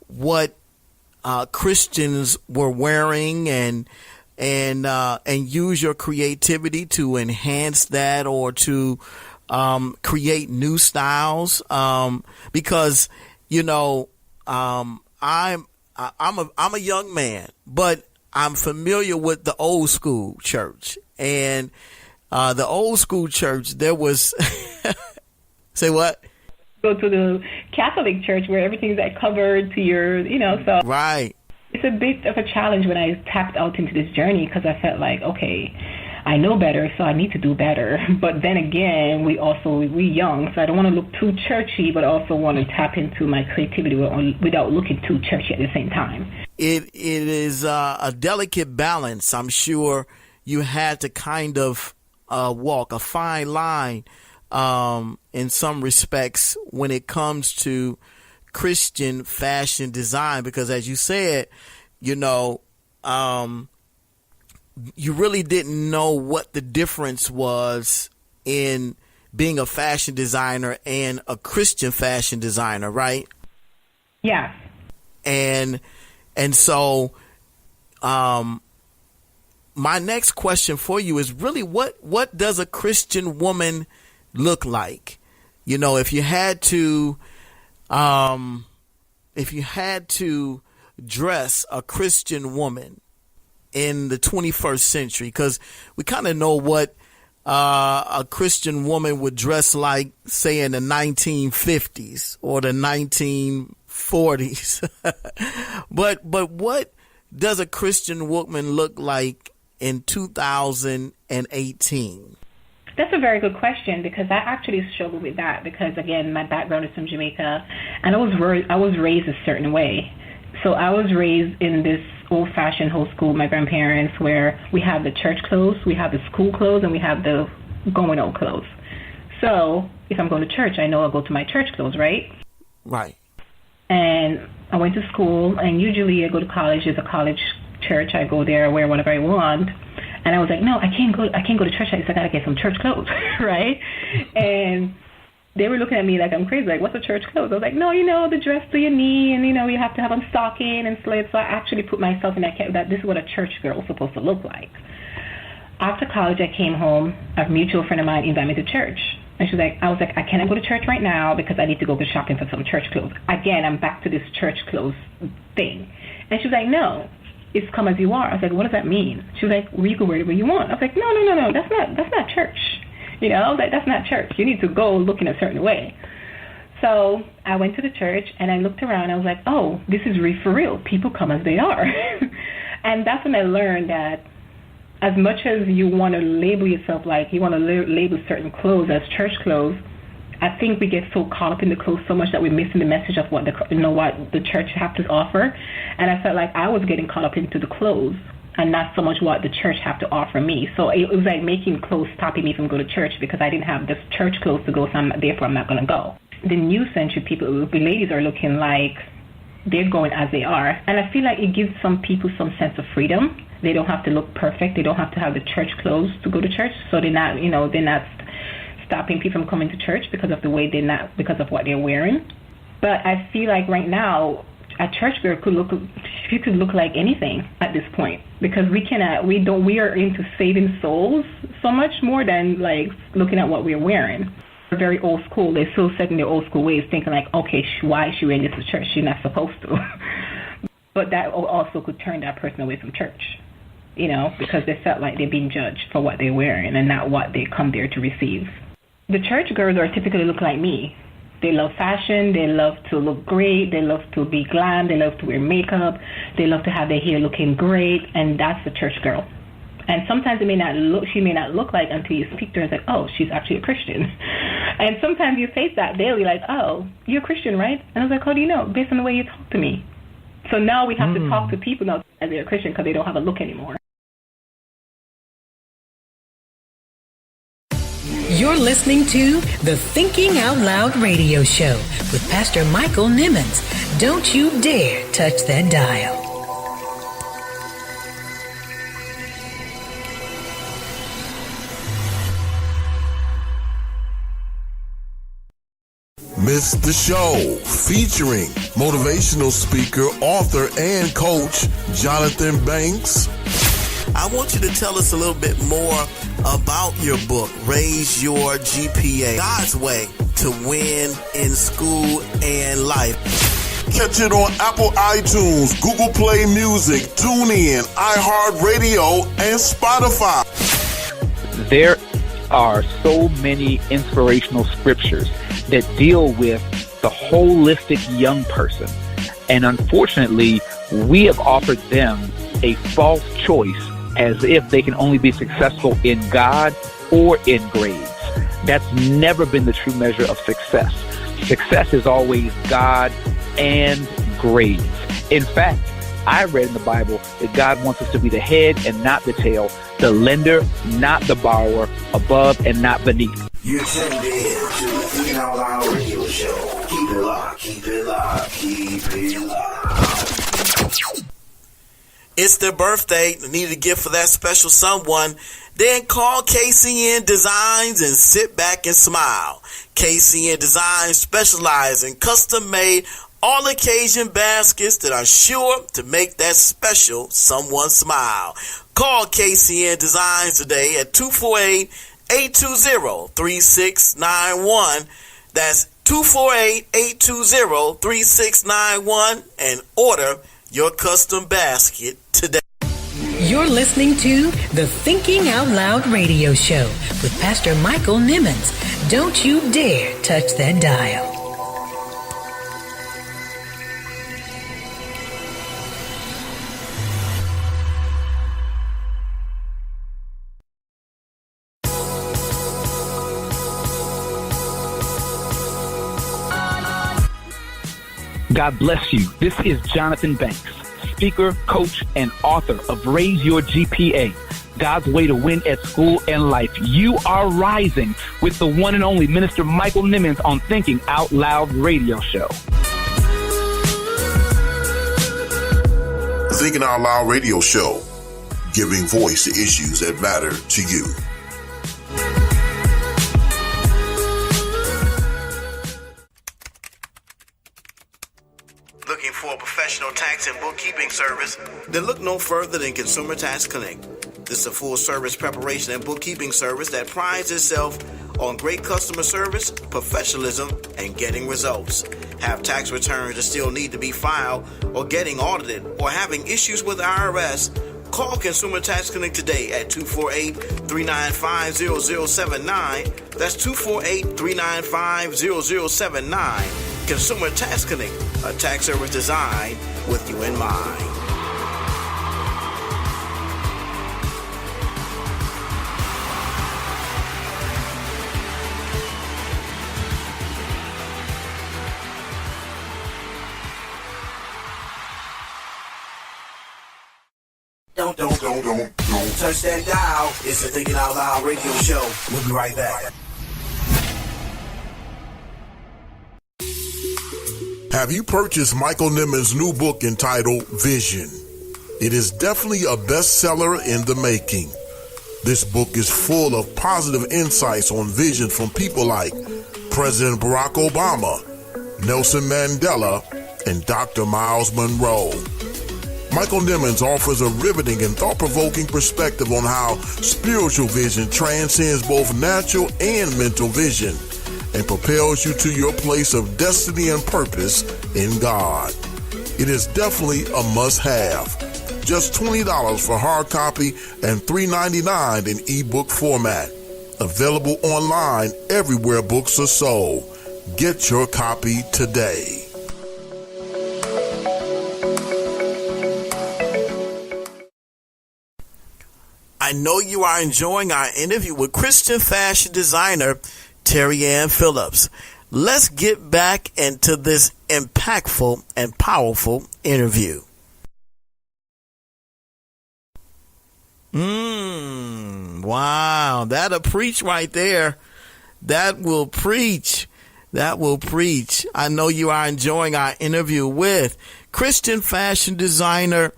what Christians were wearing and use your creativity to enhance that, or to create new styles, because I'm a young man, but I'm familiar with the old school church, and the old school church, there was say what? Go to the Catholic church where everything's like covered to your, so right. It's a bit of a challenge when I tapped out into this journey, because I felt like, okay, I know better, so I need to do better. But then again, we young, so I don't want to look too churchy, but also want to tap into my creativity without looking too churchy at the same time. It is a delicate balance. I'm sure you had to kind of walk a fine line in some respects when it comes to Christian fashion design, because as you said, you really didn't know what the difference was in being a fashion designer and a Christian fashion designer, right? Yeah. And so my next question for you is really what does a Christian woman look like? If you had to dress a Christian woman in the 21st century, because we kind of know what a Christian woman would dress like, say, in the 1950s or the 1940s. but what does a Christian woman look like in 2018? That's a very good question, because I actually struggle with that, because again, my background is from Jamaica, and I was raised a certain way. So I was raised in this old-fashioned whole school, my grandparents, where we have the church clothes, we have the school clothes, and we have the going out clothes. So if I'm going to church, I know I'll go to my church clothes, right? Right. And I went to school, and usually I go to college. There's a college church. I go there, I wear whatever I want. And I was like, no, I can't go to church. I got to get some church clothes, right? And they were looking at me like I'm crazy, like, what's a church clothes? I was like, no, the dress to your knee, and, you have to have on stocking and slits. So I actually put myself in that this is what a church girl is supposed to look like. After college, I came home. A mutual friend of mine invited me to church. And I was like, I cannot go to church right now because I need to go shopping for some church clothes. Again, I'm back to this church clothes thing. And she was like, no, it's come as you are. I was like, what does that mean? She was like, well, you can wear it when you want. I was like, no, that's not church. That's not church. You need to go looking a certain way. So I went to the church, and I looked around. I was like, oh, this is for real. People come as they are. And that's when I learned that as much as you want to label yourself, like you want to label certain clothes as church clothes, I think we get so caught up in the clothes so much that we're missing the message of what the church have to offer. And I felt like I was getting caught up into the clothes and not so much what the church have to offer me. So it was like making clothes stopping me from going to church, because I didn't have this church clothes to go, so therefore I'm not going to go. The new century people, the ladies are looking like they're going as they are. And I feel like it gives some people some sense of freedom. They don't have to look perfect. They don't have to have the church clothes to go to church. So they're not stopping people from coming to church because of what they're wearing. But I feel like right now, a church girl could look like anything at this point, because we are into saving souls so much more than like looking at what we're wearing. We're very old school. They're so set in their old school ways, thinking like, okay, why is she wearing this to church? She's not supposed to. But that also could turn that person away from church, because they felt like they're being judged for what they're wearing and not what they come there to receive. The church girls are typically look like me. They love fashion. They love to look great. They love to be glam. They love to wear makeup. They love to have their hair looking great, and that's the church girl. And sometimes she may not look like until you speak to her. It's like, oh, she's actually a Christian. And sometimes you face that daily, like, oh, you're a Christian, right? And I was like, how do you know? Based on the way you talk to me. So now we have to talk to people now as they're a Christian because they don't have a look anymore. You're listening to the Thinking Out Loud radio show with Pastor Michael Nimmons. Don't you dare touch that dial. Miss the show featuring motivational speaker, author, and coach Jonathan Banks. I want you to tell us a little bit more about your book, Raise Your GPA, God's Way to Win in School and Life. Catch it on Apple iTunes, Google Play Music, TuneIn, iHeartRadio, and Spotify. There are so many inspirational scriptures that deal with the holistic young person. And unfortunately, we have offered them a false choice as if they can only be successful in God or in grades. That's never been the true measure of success. Success is always God and grades. In fact, I read in the Bible that God wants us to be the head and not the tail, the lender, not the borrower, above and not beneath. You're tuned in to the Thinking Out Loud radio show. Keep it locked, keep it locked, keep it locked. It's their birthday. They need a gift for that special someone. Then call KCN Designs and sit back and smile. KCN Designs specialize in custom-made all-occasion baskets that are sure to make that special someone smile. Call KCN Designs today at 248-820-3691. That's 248-820-3691 and order your custom basket today. You're listening to the Thinking Out Loud radio show with Pastor Michael Nimmons. Don't you dare touch that dial. God bless you. This is Jonathan Banks, speaker, coach, and author of Raise Your GPA, God's Way to Win at School and Life. You are rising with the one and only Minister Michael Nimmons on Thinking Out Loud radio show. The Thinking Out Loud radio show, giving voice to issues that matter to you. Looking for a professional tax and bookkeeping service? Then look no further than Consumer Tax Clinic. This is a full-service preparation and bookkeeping service that prides itself on great customer service, professionalism, and getting results. Have tax returns that still need to be filed or getting audited or having issues with the IRS? Call Consumer Tax Clinic today at 248-395-0079. That's 248-395-0079. Consumer Tax Clinic, a tax service designed with you in mind. Don't touch that dial. It's the Thinking Out Loud radio show. We'll be right back. Have you purchased Michael Nimmons' new book entitled Vision? It is definitely a bestseller in the making. This book is full of positive insights on vision from people like President Barack Obama, Nelson Mandela, and Dr. Miles Monroe. Michael Nimmons offers a riveting and thought-provoking perspective on how spiritual vision transcends both natural and mental vision and propels you to your place of destiny and purpose in God. It is definitely a must-have. Just $20 for hard copy and $3.99 in ebook format. Available online everywhere books are sold. Get your copy today. I know you are enjoying our interview with Christian fashion designer TerryAnn Phillips. Let's get back into this impactful and powerful interview. Wow, that'll preach right there. That will preach. That will preach. I know you are enjoying our interview with Christian fashion designer,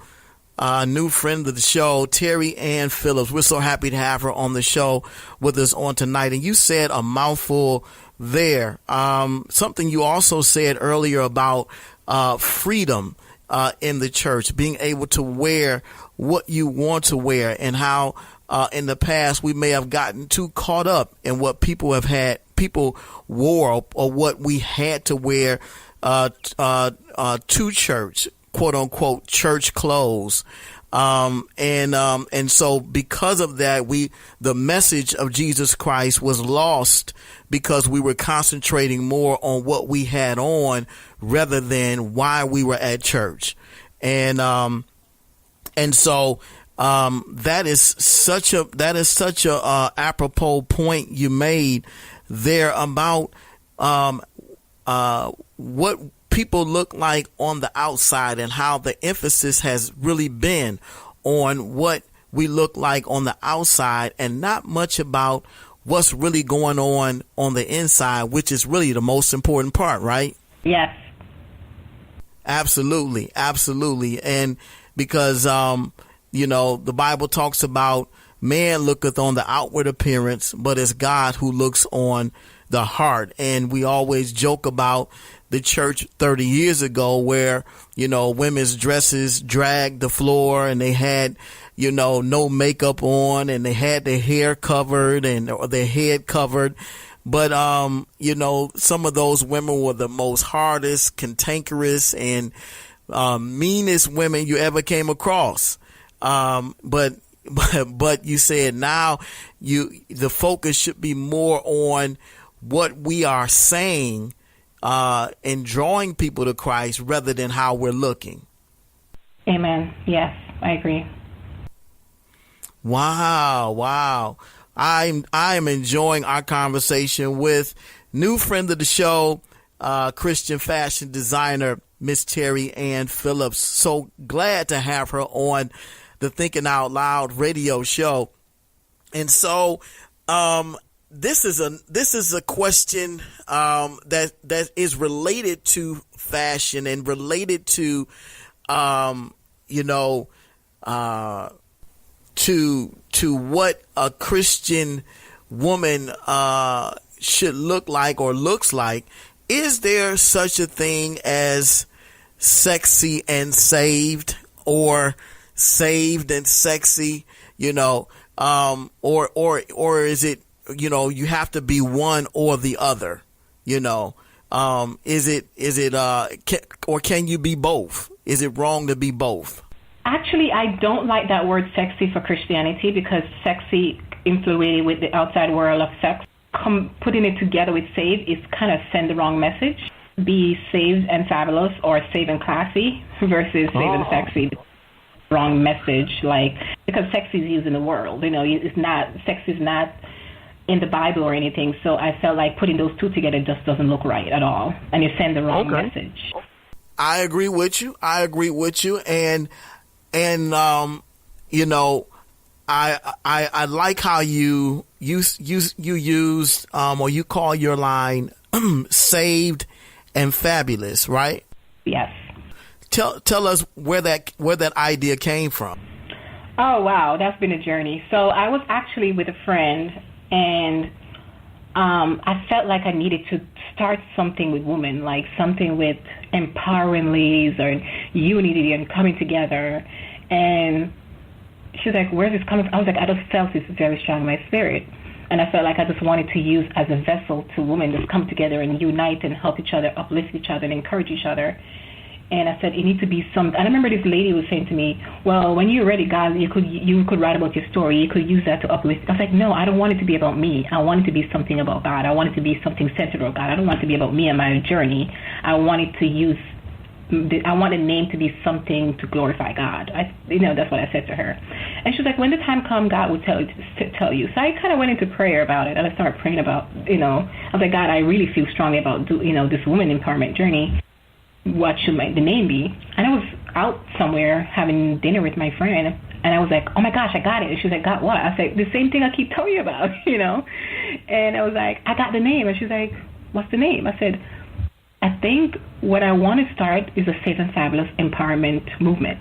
new friend of the show, TerryAnn Phillips. We're so happy to have her on the show with us on tonight. And you said a mouthful there. Something you also said earlier about freedom in the church, being able to wear what you want to wear, and how in the past we may have gotten too caught up in what people wore or what we had to wear to church, quote unquote church clothes. And so because of that, the message of Jesus Christ was lost because we were concentrating more on what we had on rather than why we were at church. And so that is such a apropos point you made there about what people look like on the outside, and how the emphasis has really been on what we look like on the outside and not much about what's really going on the inside, which is really the most important part, right? Yes. Absolutely. Absolutely. And because, the Bible talks about man looketh on the outward appearance, but it's God who looks on the heart. And we always joke about the church 30 years ago where, women's dresses dragged the floor, and they had, no makeup on, and they had their hair covered or their head covered. But, some of those women were the most hardest, cantankerous, and meanest women you ever came across. But you said now the focus should be more on what we are saying and drawing people to Christ rather than how we're looking. Amen. Yes, I agree. Wow. I am enjoying our conversation with new friend of the show, Christian fashion designer, Miss TerryAnn Phillips. So glad to have her on the Thinking Out Loud radio show. And so, this is a question that is related to fashion and related to to what a Christian woman should look like or looks like. Is there such a thing as sexy and saved, or saved and sexy? Or is it, you have to be one or the other? Or can you be both? Is it wrong to be both? Actually, I don't like that word sexy for Christianity, because sexy influated with the outside world of sex. Putting it together with saved is kind of send the wrong message. Be saved and fabulous, or saved and classy, versus saved and sexy. Wrong message, because sexy is used in the world. Sex is not in the Bible or anything. So I felt like putting those two together just doesn't look right at all, and you send the wrong message. I agree with you. And I like how you used or you call your line saved and fabulous, right? Yes. Tell us where that idea came from. Oh wow, that's been a journey. So I was actually with a friend, and I felt like I needed to start something with women, like something with empowering ladies or unity and coming together. And she was like, where's this coming from? I was like, I just felt this very strong in my spirit. And I felt like I just wanted to use as a vessel to women just come together and unite and help each other, uplift each other, and encourage each other. And I said, it needs to be some. I remember this lady was saying to me, well, when you're ready, God, you could write about your story. You could use that to uplift. I was like, no, I don't want it to be about me. I want it to be something about God. I want it to be something centered about God. I don't want it to be about me and my journey. I want it to use I want the name to be something to glorify God. That's what I said to her. And she was like, when the time comes, God will tell you. So I kind of went into prayer about it, and I started praying about, I was like, God, I really feel strongly about, this woman empowerment journey. What should the name be? And I was out somewhere having dinner with my friend, and I was like, oh my gosh, I got it. And she was like, got what? I said, the same thing I keep telling you about, And I was like, I got the name. And she's like, what's the name? I said, I think what I want to start is a safe and fabulous empowerment movement.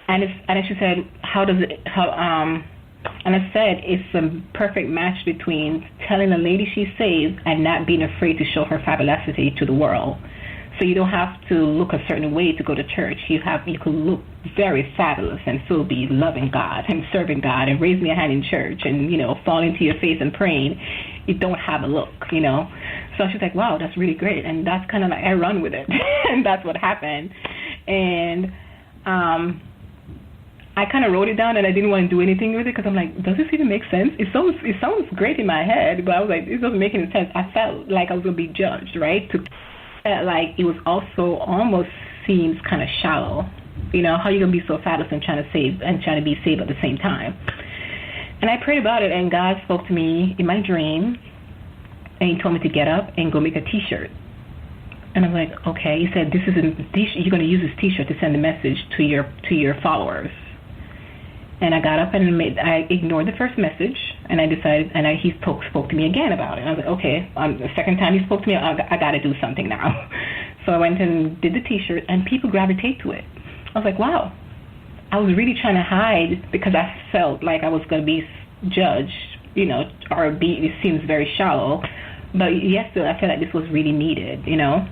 And she said, and I said, it's a perfect match between telling a lady she's saved and not being afraid to show her fabulosity to the world. So you don't have to look a certain way to go to church. You could look very fabulous and still be loving God and serving God and raising your hand in church and, falling to your face and praying. You don't have a look, So she's like, wow, that's really great. And that's kind of like, I run with it. And that's what happened. And I kind of wrote it down, and I didn't want to do anything with it because I'm like, does this even make sense? It sounds great in my head, but I was like, it doesn't make any sense. I felt like I was going to be judged, right? Like it was also almost seems kind of shallow. How you going to be so fabulous and trying to be saved at the same time? And I prayed about it, and God spoke to me in my dream, and He told me to get up and go make a T-shirt. And I'm like, okay. He said, "This is you're going to use this T-shirt to send a message to your followers." And I got up and I ignored the first message, and I decided, and he spoke to me again about it. And I was like, okay, the second time he spoke to me, I got to do something now. So I went and did the T-shirt, and people gravitate to it. I was like, wow. I was really trying to hide because I felt like I was going to be judged, it seems very shallow. But yes, still, I felt like this was really needed, And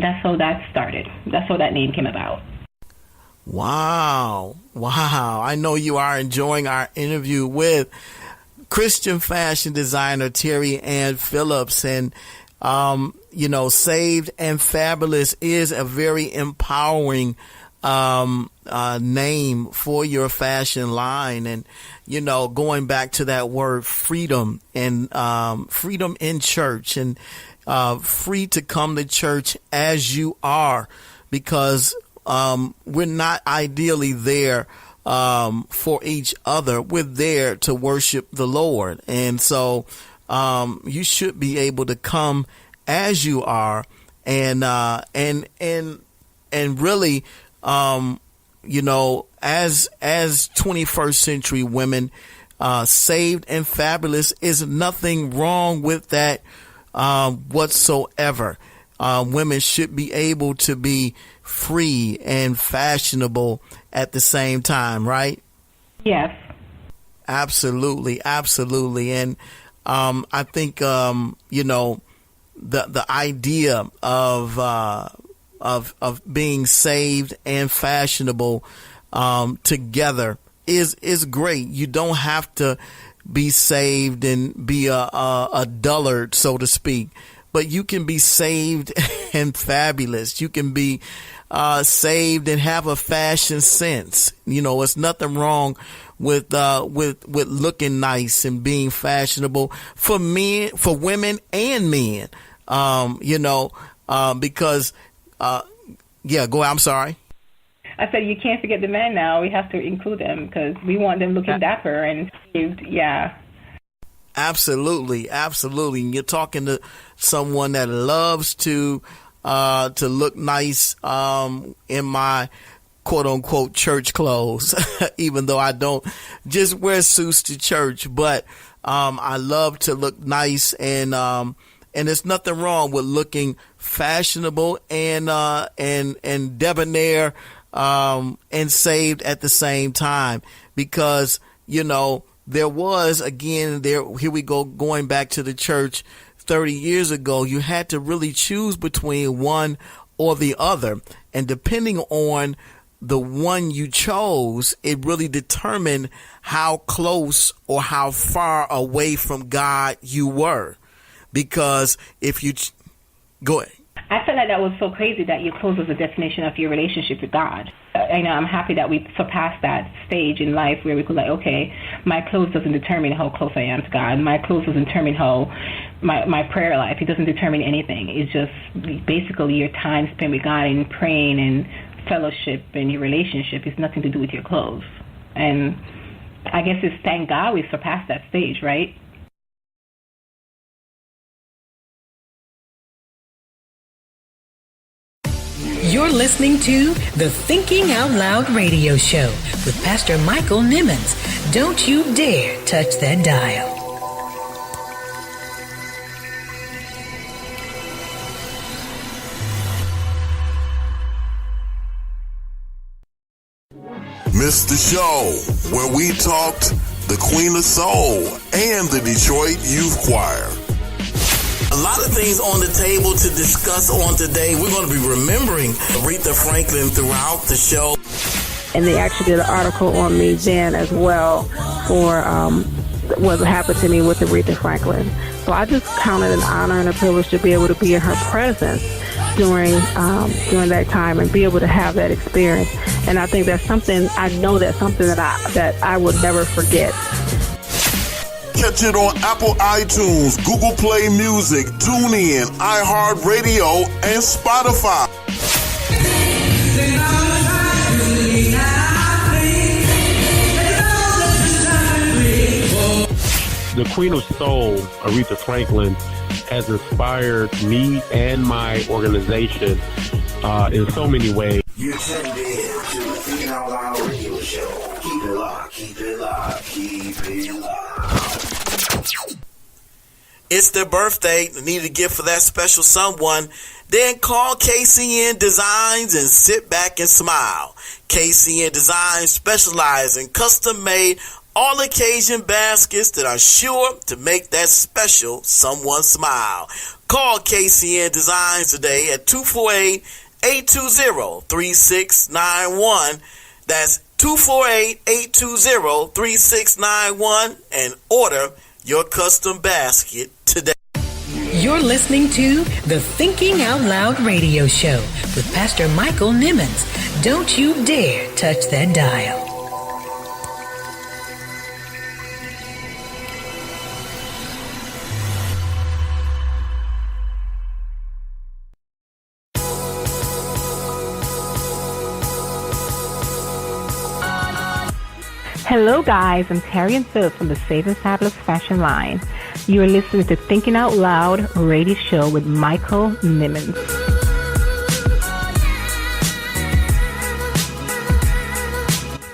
that's how that started. That's how that name came about. Wow. I know you are enjoying our interview with Christian fashion designer TerryAnn Phillips. And, Saved and Fabulous is a very empowering name for your fashion line. And, going back to that word freedom and freedom in church and free to come to church as you are, because we're not ideally there for each other. We're there to worship the Lord. And so you should be able to come as you are and really as 21st century women, saved and fabulous is nothing wrong with that whatsoever. Women should be able to be free and fashionable at the same time, right? Yes. Absolutely. And I think the idea of being saved and fashionable together is great. You don't have to be saved and be a dullard, so to speak, but you can be saved and fabulous. You can be saved and have a fashion sense. It's nothing wrong with looking nice and being fashionable for women and men. Because go. I'm sorry. I said you can't forget the men now. We have to include them because we want them looking dapper and saved. Yeah. Absolutely. And you're talking to someone that loves to look nice in my quote unquote church clothes, even though I don't just wear suits to church, but I love to look nice, and there's nothing wrong with looking fashionable and debonair and saved at the same time, because there was, again, here we go, going back to the church 30 years ago, you had to really choose between one or the other. And depending on the one you chose, it really determined how close or how far away from God you were. Because if you go ahead. I felt like that was so crazy that your clothes was a definition of your relationship with God. I'm happy that we surpassed that stage in life where we could like, okay, my clothes doesn't determine how close I am to God. My clothes doesn't determine how my prayer life. It doesn't determine anything. It's just basically your time spent with God and praying and fellowship and your relationship. It's nothing to do with your clothes. And I guess it's thank God we surpassed that stage, right? You're listening to the Thinking Out Loud radio show with Pastor Michael Nimmons. Don't you dare touch that dial. Missed the show where we talked the Queen of Soul and the Detroit Youth Choir. A lot of things on the table to discuss on today. We're going to be remembering Aretha Franklin throughout the show. And they actually did an article on me then as well for what happened to me with Aretha Franklin. So I just count it an honor and a privilege to be able to be in her presence during that time and be able to have that experience. And I think that's something, I know that's something that I would never forget. Catch it on Apple iTunes, Google Play Music, TuneIn, iHeartRadio, and Spotify. The Queen of Soul, Aretha Franklin, has inspired me and my organization in so many ways. You're tuned in to the Thinking Out Loud radio show. Keep it locked, keep it locked, keep it locked. It's their birthday. They need a gift for that special someone. Then call KCN Designs and sit back and smile. KCN Designs specialize in custom-made all-occasion baskets that are sure to make that special someone smile. Call KCN Designs today at 248-820-3691. That's 248-820-3691 and order your custom basket today. You're listening to the Thinking Out Loud radio show with Pastor Michael Nimmons. Don't you dare touch that dial. Hello guys, I'm TerryAnn Phillips from the Save and Fabulous Fashion line. You are listening to Thinking Out Loud radio show with Michael Nimmons.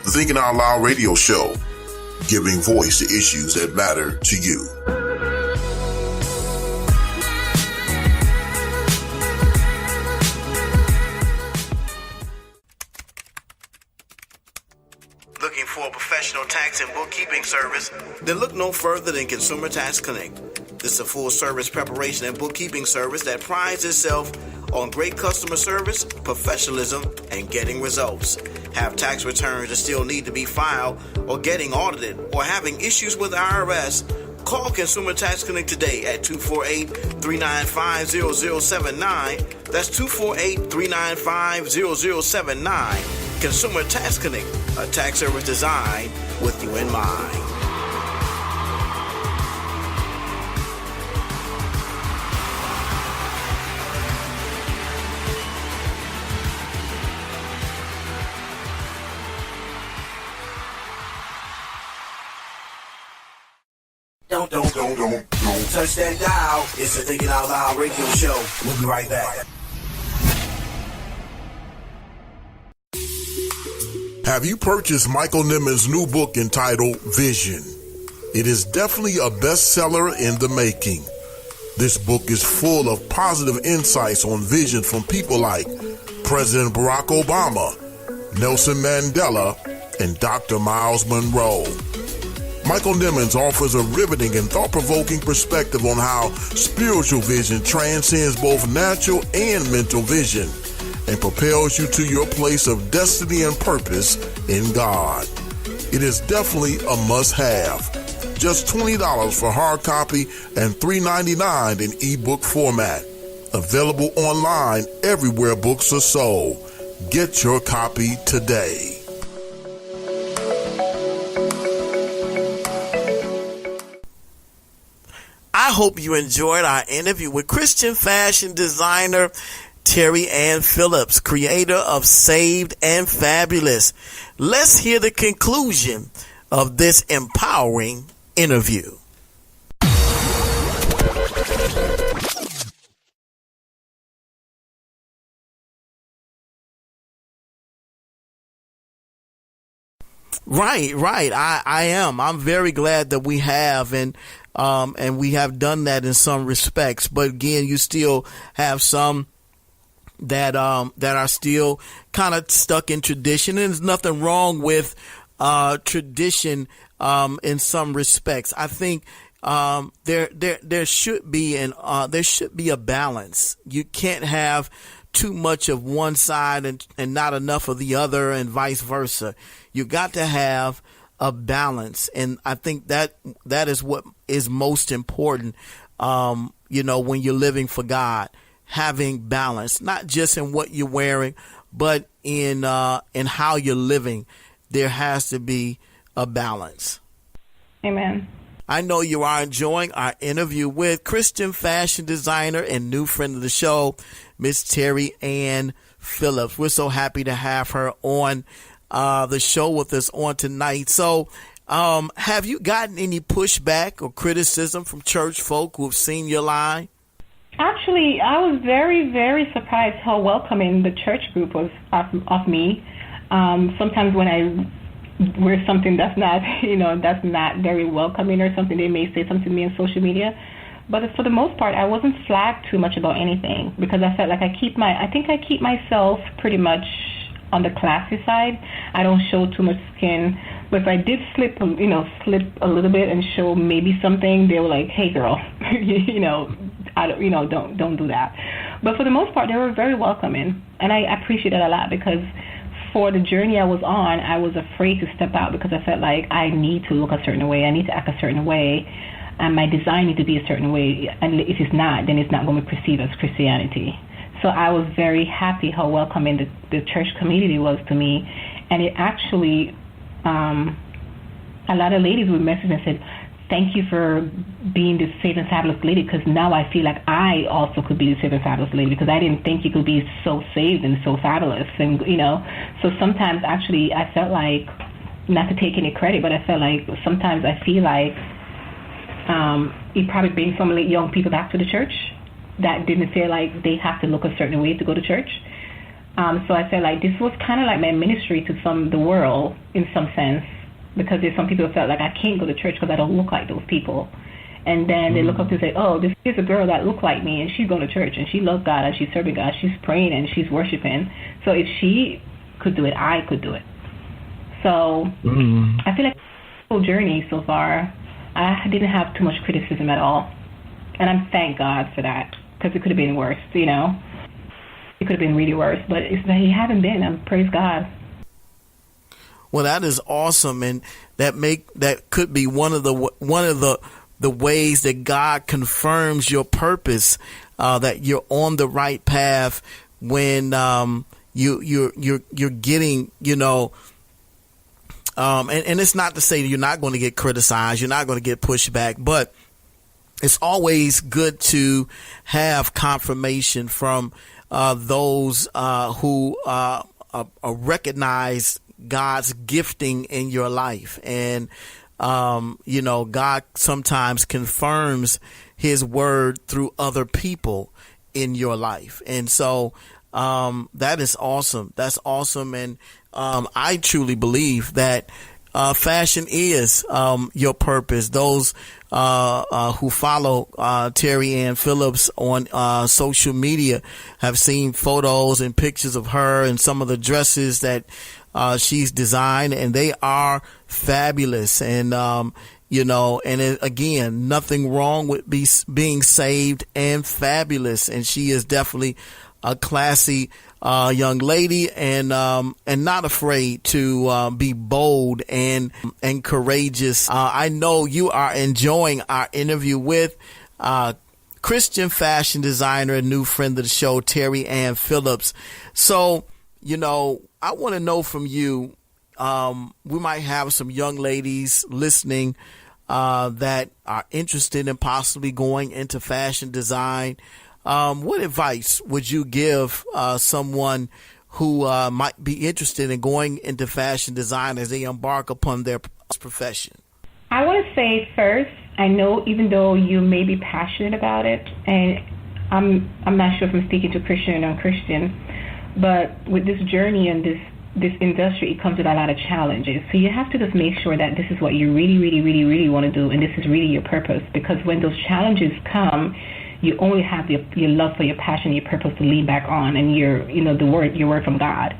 The Thinking Out Loud radio show, giving voice to issues that matter to you. Looking for a professional tax and bookkeeping service? Then look no further than Consumer Tax Connect. This is a full-service preparation and bookkeeping service that prides itself on great customer service, professionalism, and getting results. Have tax returns that still need to be filed or getting audited or having issues with the IRS? Call Consumer Tax Connect today at 248-395-0079. That's 248-395-0079. Consumer Tax Connect, a tax service designed with you in mind. Don't touch that dial. It's the Thinking Out Loud radio show. We'll be right back. Have you purchased Michael Nimmons' new book entitled Vision? It is definitely a bestseller in the making. This book is full of positive insights on vision from people like President Barack Obama, Nelson Mandela, and Dr. Miles Monroe. Michael Nimmons offers a riveting and thought-provoking perspective on how spiritual vision transcends both natural and mental vision and propels you to your place of destiny and purpose in God. It is definitely a must-have. Just $20 for hard copy and $3.99 in ebook format. Available online everywhere books are sold. Get your copy today. I hope you enjoyed our interview with Christian fashion designer TerryAnn Phillips, creator of Saved and Fabulous. Let's hear the conclusion of this empowering interview. Right. I am. I'm very glad that we have, and we have done that in some respects. But again, you still have some that are still kind of stuck in tradition, and there's nothing wrong with tradition in some respects. I think there should be a balance. You can't have too much of one side and not enough of the other, and vice versa. You got to have a balance, and I think that is what is most important. When you're living for God, having balance, not just in what you're wearing, but in how you're living. There has to be a balance. Amen. I know you are enjoying our interview with Christian fashion designer and new friend of the show, Miss TerryAnn Phillips. We're so happy to have her on the show with us on tonight. So, have you gotten any pushback or criticism from church folk who have seen your line? Actually, I was very, very surprised how welcoming the church group was of me. Sometimes when I wear something that's not very welcoming or something, they may say something to me on social media. But for the most part, I wasn't flagged too much about anything, because I felt like I keep myself pretty much on the classy side. I don't show too much skin. But if I did slip a little bit and show maybe something, they were like, "Hey, girl, don't do that." But for the most part, they were very welcoming, and I appreciate it a lot, because for the journey I was on, I was afraid to step out because I felt like I need to look a certain way, I need to act a certain way, and my design needs to be a certain way. And if it's not, then it's not going to be perceived as Christianity. So I was very happy how welcoming the church community was to me. And it actually, a lot of ladies would message and said, "Thank you for being this Saved and Fabulous lady, because now I feel like I also could be the Saved and Fabulous lady, because I didn't think you could be so saved and so fabulous." And, so sometimes actually I felt like, not to take any credit, but I felt like sometimes I feel like it probably brings some young people back to the church that didn't feel like they have to look a certain way to go to church. So I felt like this was kind of like my ministry to the world in some sense, because there's some people who felt like I can't go to church because I don't look like those people. And then they look up to say, "Oh, this is a girl that looked like me, and she's going to church, and she loves God, and she's serving God, she's praying, and she's worshiping. So if she could do it, I could do it." So I feel like the whole journey so far, I didn't have too much criticism at all. And I'm thank God for that, because it could have been worse, It could have been really worse, but it haven't been. Praise God. Well, that is awesome, and that could be one of the ways that God confirms your purpose, that you're on the right path when you're getting, and it's not to say you're not going to get criticized, you're not going to get pushed back, but it's always good to have confirmation from those who recognize God's gifting in your life. And, God sometimes confirms his word through other people in your life. And so that is awesome. That's awesome. And I truly believe that fashion is your purpose. Those who follow TerryAnn Phillips on social media have seen photos and pictures of her and some of the dresses that she's designed, and they are fabulous. And again, nothing wrong with being saved and fabulous. And she is definitely a classy young lady, and not afraid to be bold and courageous. I know you are enjoying our interview with Christian fashion designer and new friend of the show, TerryAnn Phillips. So I want to know from you, we might have some young ladies listening that are interested in possibly going into fashion design. What advice would you give someone who might be interested in going into fashion design as they embark upon their profession? I want to say first, I know even though you may be passionate about it, and I'm not sure if I'm speaking to Christian or non-Christian, but with this journey and this industry, it comes with a lot of challenges. So you have to just make sure that this is what you really, really, really, really want to do, and this is really your purpose. Because when those challenges come, you only have your love for your passion, your purpose to lean back on, and your word from God.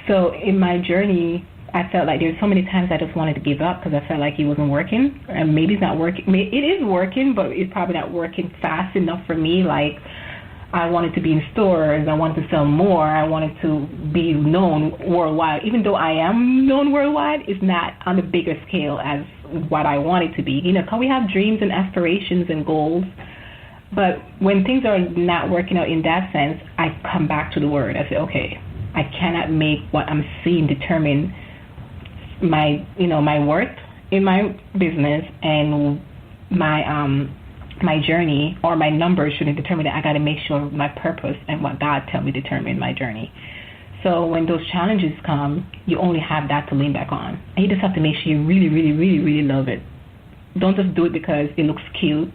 So in my journey, I felt like there's so many times I just wanted to give up because I felt like it wasn't working, and maybe it's not working. It is working, but it's probably not working fast enough for me. Like, I wanted to be in stores, I wanted to sell more, I wanted to be known worldwide. Even though I am known worldwide, it's not on the bigger scale as what I want it to be. Because we have dreams and aspirations and goals, but when things are not working out in that sense, I come back to the word. I say, okay, I cannot make what I'm seeing determine my worth in my business, and my journey or my numbers shouldn't determine that. I got to make sure my purpose and what God tell me determine my journey. So when those challenges come, you only have that to lean back on. And you just have to make sure you really, really, really, really love it. Don't just do it because it looks cute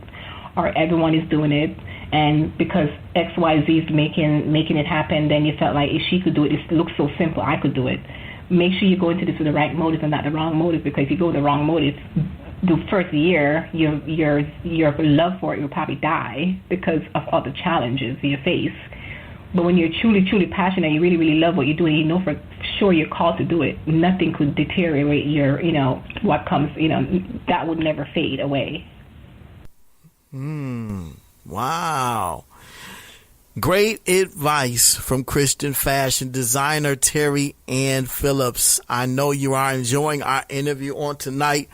or everyone is doing it, and because XYZ is making it happen, then you felt like if she could do it, it looks so simple, I could do it. Make sure you go into this with the right motive and not the wrong motive, because if you go with the wrong motive, the first year, your love for it will probably die because of all the challenges you face. But when you're truly, truly passionate, you really, really love what you're doing, you know for sure you're called to do it, nothing could deteriorate your, what comes, that would never fade away. Wow. Great advice from Christian fashion designer TerryAnn Phillips. I know you are enjoying our interview on tonight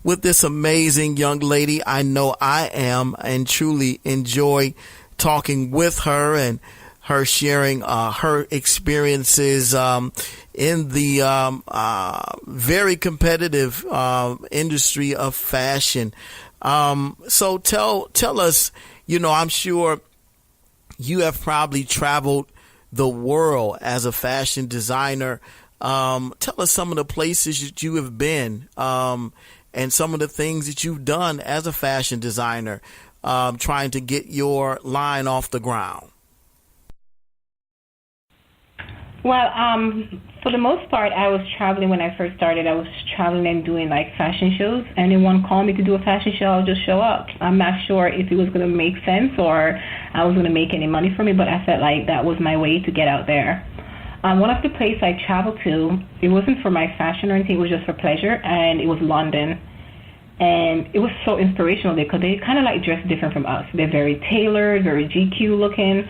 with this amazing young lady. I know I am, and truly enjoy talking with her and her sharing her experiences in the very competitive industry of fashion. So tell us, I'm sure you have probably traveled the world as a fashion designer. Tell us some of the places that you have been, and some of the things that you've done as a fashion designer, trying to get your line off the ground. Well, for the most part, I was traveling when I first started. I was traveling and doing like fashion shows. Anyone called me to do a fashion show, I'll just show up. I'm not sure if it was going to make sense or I was going to make any money from it, but I felt like that was my way to get out there. One of the places I traveled to, it wasn't for my fashion or anything, it was just for pleasure, and it was London. And it was so inspirational there because they kind of like dress different from us. They're very tailored, very GQ looking,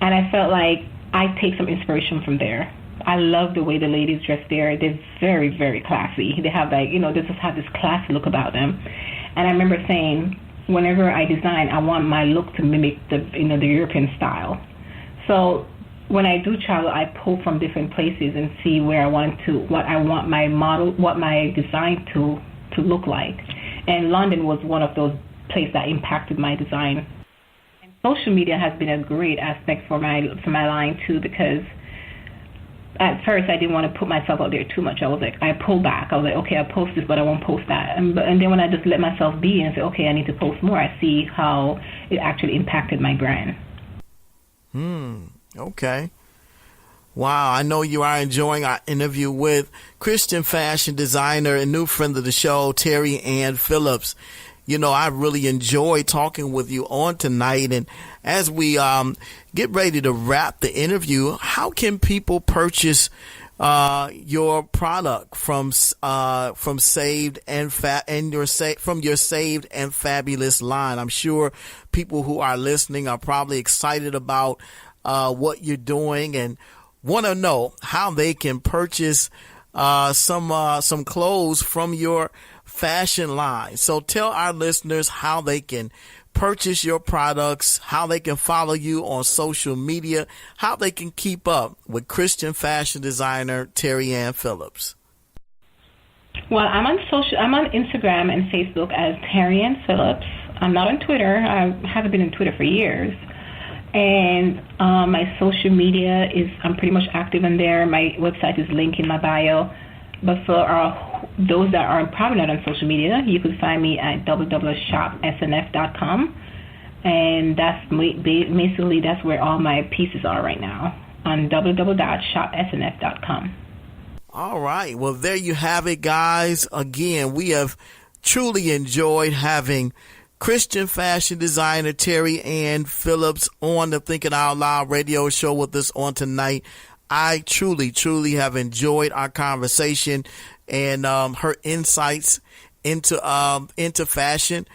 and I felt like I take some inspiration from there. I love the way the ladies dress there. They're very, very classy. They have like, they just have this classy look about them. And I remember saying, whenever I design, I want my look to mimic the European style. So when I do travel, I pull from different places and see where what I want my model, what my design to look like. And London was one of those places that impacted my design. And social media has been a great aspect for my line too, because at first I didn't want to put myself out there too much. I was like, I pulled back. I was like, okay, I'll post this, but I won't post that. And then when I just let myself be and say, okay, I need to post more, I see how it actually impacted my brand. Okay. Wow, I know you are enjoying our interview with Christian fashion designer and new friend of the show, TerryAnn Phillips. I really enjoy talking with you on tonight. And as we get ready to wrap the interview, how can people purchase your product from Saved and from your Saved and Fabulous line? I'm sure people who are listening are probably excited about what you're doing and want to know how they can purchase some clothes from your fashion line. So tell our listeners how they can purchase your products, how they can follow you on social media, how they can keep up with Christian fashion designer TerryAnn Phillips. Well, I'm on Instagram and Facebook as TerryAnn Phillips. I'm not on Twitter. I haven't been on Twitter for years. And my social media I'm pretty much active in there. My website is linked in my bio. But for those that are probably not on social media, you can find me at www.shopsnf.com. And basically that's where all my pieces are right now, on www.shopsnf.com. All right. Well, there you have it, guys. Again, we have truly enjoyed having Christian fashion designer TerryAnn Phillips on the Thinking Out Loud radio show with us on tonight. I truly have enjoyed our conversation and her insights into fashion.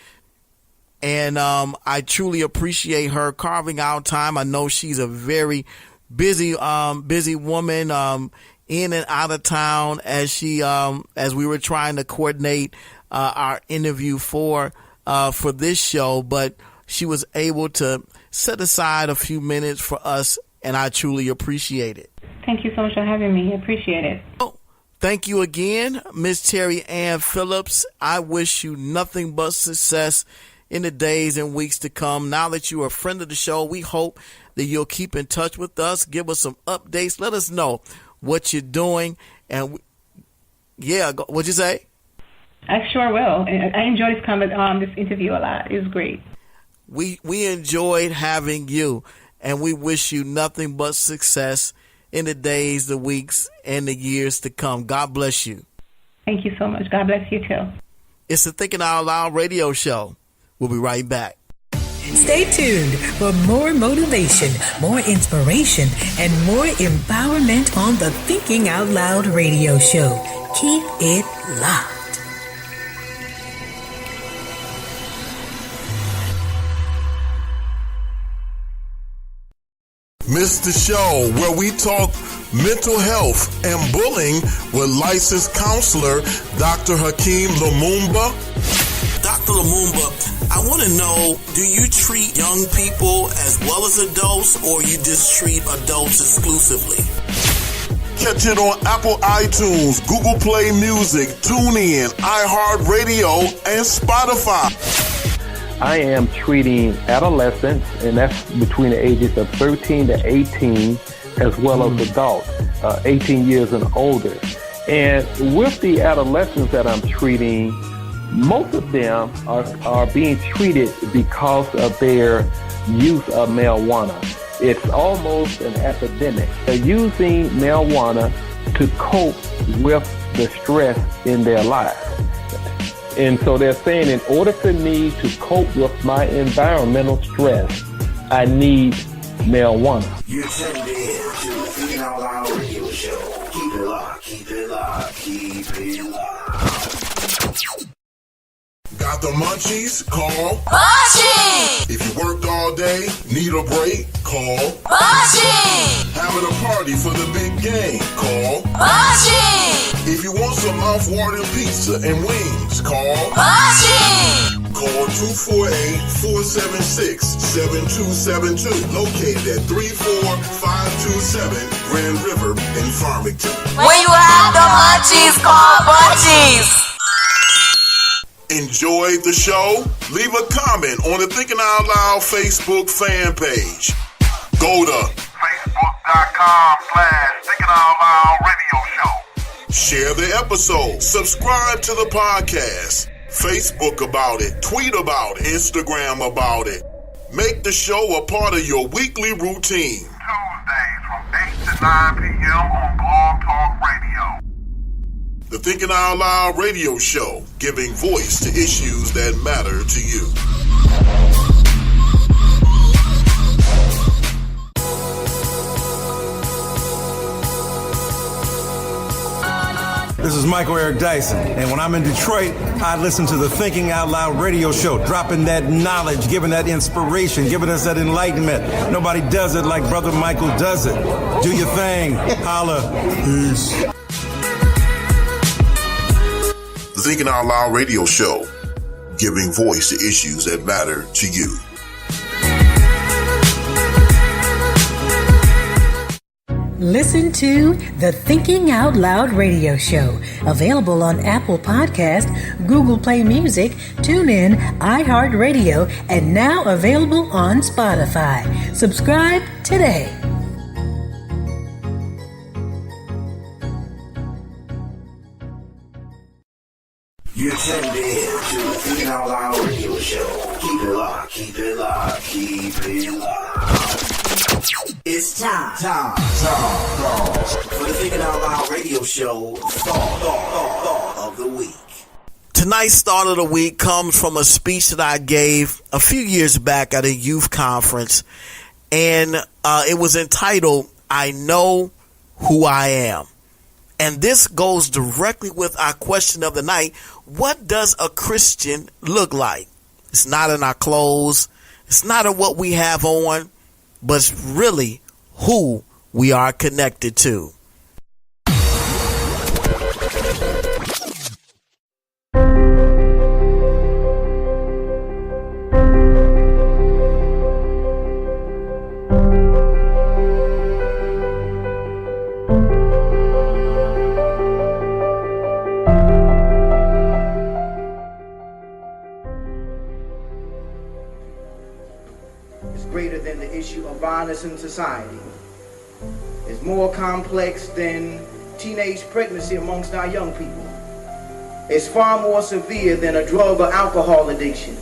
And I truly appreciate her carving out time. I know she's a very busy woman, in and out of town as we were trying to coordinate our interview for this show, but she was able to set aside a few minutes for us, and I truly appreciate it. Thank you so much for having me. I appreciate it. Oh, thank you again, Miss TerryAnn Phillips. I wish you nothing but success in the days and weeks to come. Now that you are a friend of the show, we hope that you'll keep in touch with us, give us some updates, let us know what you're doing, and what'd you say? I sure will. I enjoyed this interview a lot. It was great. We enjoyed having you, and we wish you nothing but success in the days, the weeks, and the years to come. God bless you. Thank you so much. God bless you too. It's the Thinking Out Loud radio show. We'll be right back. Stay tuned for more motivation, more inspiration, and more empowerment on the Thinking Out Loud radio show. Keep it locked. Miss the show where we talk mental health and bullying with licensed counselor Dr. Hakeem Lumumba. Dr. Lumumba, I want to know, do you treat young people as well as adults, or you just treat adults exclusively? Catch it on Apple iTunes, Google Play Music, TuneIn, iHeartRadio, and Spotify. I am treating adolescents, and that's between the ages of 13 to 18, as well as adults, 18 years and older. And with the adolescents that I'm treating, most of them are being treated because of their use of marijuana. It's almost an epidemic. They're using marijuana to cope with the stress in their lives. And so they're saying, in order for me to cope with my environmental stress, I need marijuana. You're tuned in to the Thinking Out Loud radio show. Keep it locked, keep it locked, keep it locked. Got the munchies? Call Munchie! If you worked all day, need a break? Call Munchie! Having a party for the big game? Call Munchie! If you want some mouth-watering pizza and wings? Call Munchie! Call 248-476-7272. Located at 34527 Grand River in Farmington. When you have the munchies, call Munchies! Enjoyed the show? Leave a comment on the Thinking Out Loud Facebook fan page. Go to Facebook.com/Thinking Out Loud Radio Show. Share the episode. Subscribe to the podcast. Facebook about it. Tweet about it. Instagram about it. Make the show a part of your weekly routine. Tuesdays from 8 to 9 p.m. on Blog Talk Radio. The Thinking Out Loud radio show, giving voice to issues that matter to you. This is Michael Eric Dyson, and when I'm in Detroit, I listen to the Thinking Out Loud radio show, dropping that knowledge, giving that inspiration, giving us that enlightenment. Nobody does it like Brother Michael does it. Do your thing. Holla. Peace. The Thinking Out Loud radio show, giving voice to issues that matter to you. Listen to the Thinking Out Loud radio show, available on Apple Podcast, Google Play Music, TuneIn, iHeartRadio, and now available on Spotify. Subscribe today. You're tuned in to the Thinking Out Loud radio show. Keep it locked, keep it locked, keep it locked. It's time for the Thinking Out Loud radio show thought of the week. Tonight's thought of the week comes from a speech that I gave a few years back at a youth conference, and it was entitled, I Know Who I Am. And this goes directly with our question of the night. What does a Christian look like? It's not in our clothes. It's not in what we have on, but it's really who we are connected to. Violence in society is more complex than teenage pregnancy amongst our young people. It's far more severe than a drug or alcohol addiction.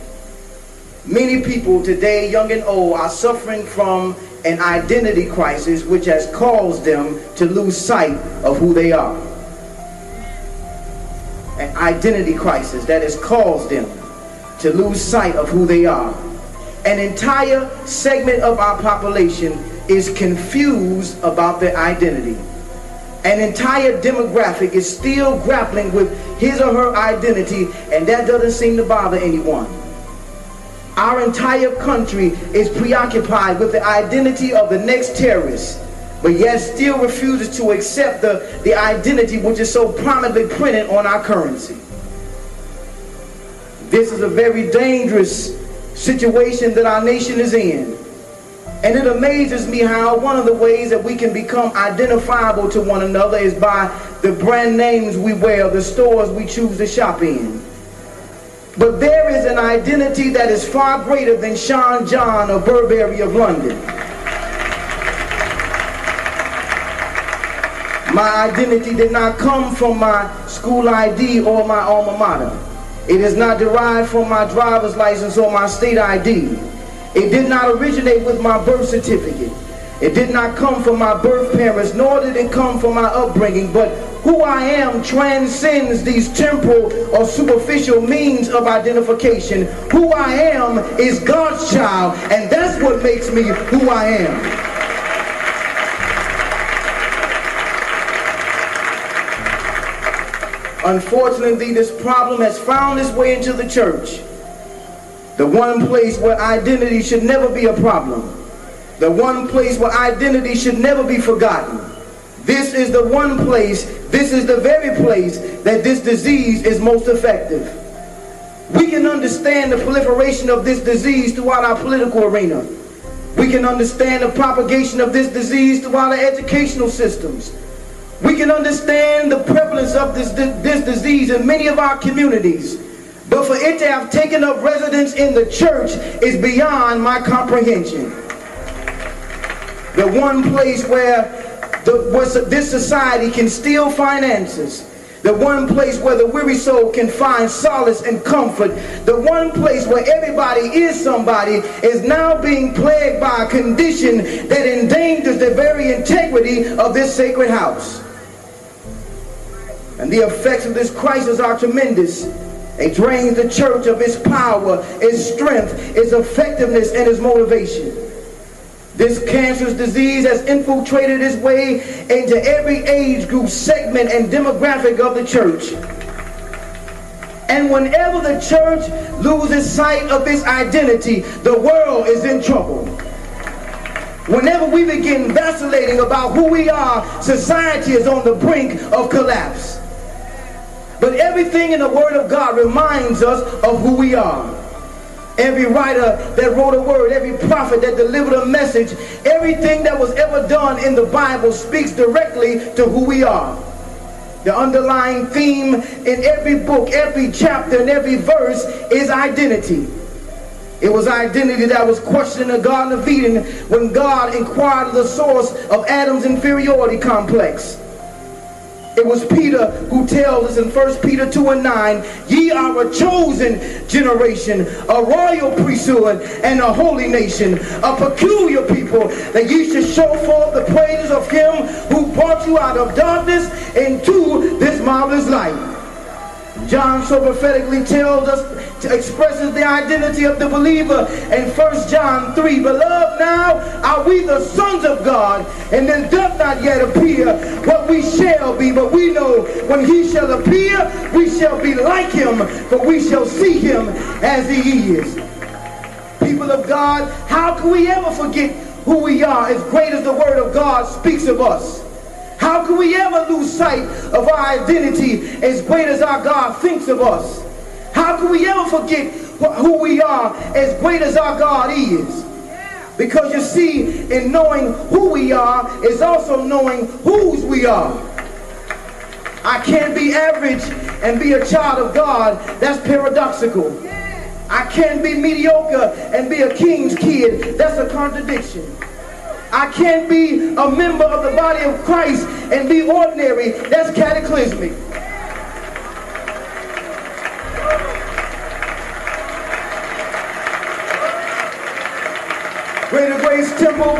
Many people today, young and old, are suffering from an identity crisis which has caused them to lose sight of who they are. An identity crisis that has caused them to lose sight of who they are. An entire segment of our population is confused about their identity. An entire demographic is still grappling with his or her identity, and that doesn't seem to bother anyone. Our entire country is preoccupied with the identity of the next terrorist, but yet still refuses to accept the identity which is so prominently printed on our currency. This is a very dangerous situation that our nation is in. And it amazes me how one of the ways that we can become identifiable to one another is by the brand names we wear, the stores we choose to shop in. But there is an identity that is far greater than Sean John or Burberry of London. My identity did not come from my school ID or my alma mater. It is not derived from my driver's license or my state ID. It did not originate with my birth certificate. It did not come from my birth parents, nor did it come from my upbringing. But who I am transcends these temporal or superficial means of identification. Who I am is God's child, and that's what makes me who I am. Unfortunately, this problem has found its way into the church. The one place where identity should never be a problem. The one place where identity should never be forgotten. This is the one place, this is the very place that this disease is most effective. We can understand the proliferation of this disease throughout our political arena. We can understand the propagation of this disease throughout our educational systems. We can understand the prevalence of this disease in many of our communities. But for it to have taken up residence in the church is beyond my comprehension. The one place where this society can steal finances. The one place where the weary soul can find solace and comfort. The one place where everybody is somebody is now being plagued by a condition that endangers the very integrity of this sacred house. And the effects of this crisis are tremendous. It drains the church of its power, its strength, its effectiveness, and its motivation. This cancerous disease has infiltrated its way into every age group, segment, and demographic of the church. And whenever the church loses sight of its identity, the world is in trouble. Whenever we begin vacillating about who we are, society is on the brink of collapse. But everything in the Word of God reminds us of who we are. Every writer that wrote a word, every prophet that delivered a message, everything that was ever done in the Bible speaks directly to who we are. The underlying theme in every book, every chapter, and every verse is identity. It was identity that was questioned in the Garden of Eden when God inquired of the source of Adam's inferiority complex. It was Peter who tells us in 1 Peter 2:9, ye are a chosen generation, a royal priesthood, and a holy nation, a peculiar people, that ye should show forth the praises of him who brought you out of darkness into this marvelous light. John so prophetically tells us, expresses the identity of the believer in 1 John 3. Beloved, now are we the sons of God, and then doth not yet appear what we shall be, but we know when he shall appear, we shall be like him, for we shall see him as he is. People of God, how can we ever forget who we are as great as the word of God speaks of us? How can we ever lose sight of our identity as great as our God thinks of us? How can we ever forget who we are as great as our God is? Because you see, in knowing who we are is also knowing whose we are. I can't be average and be a child of God. That's paradoxical. I can't be mediocre and be a king's kid. That's a contradiction. I can't be a member of the body of Christ and be ordinary. That's cataclysmic. Greater Grace Temple,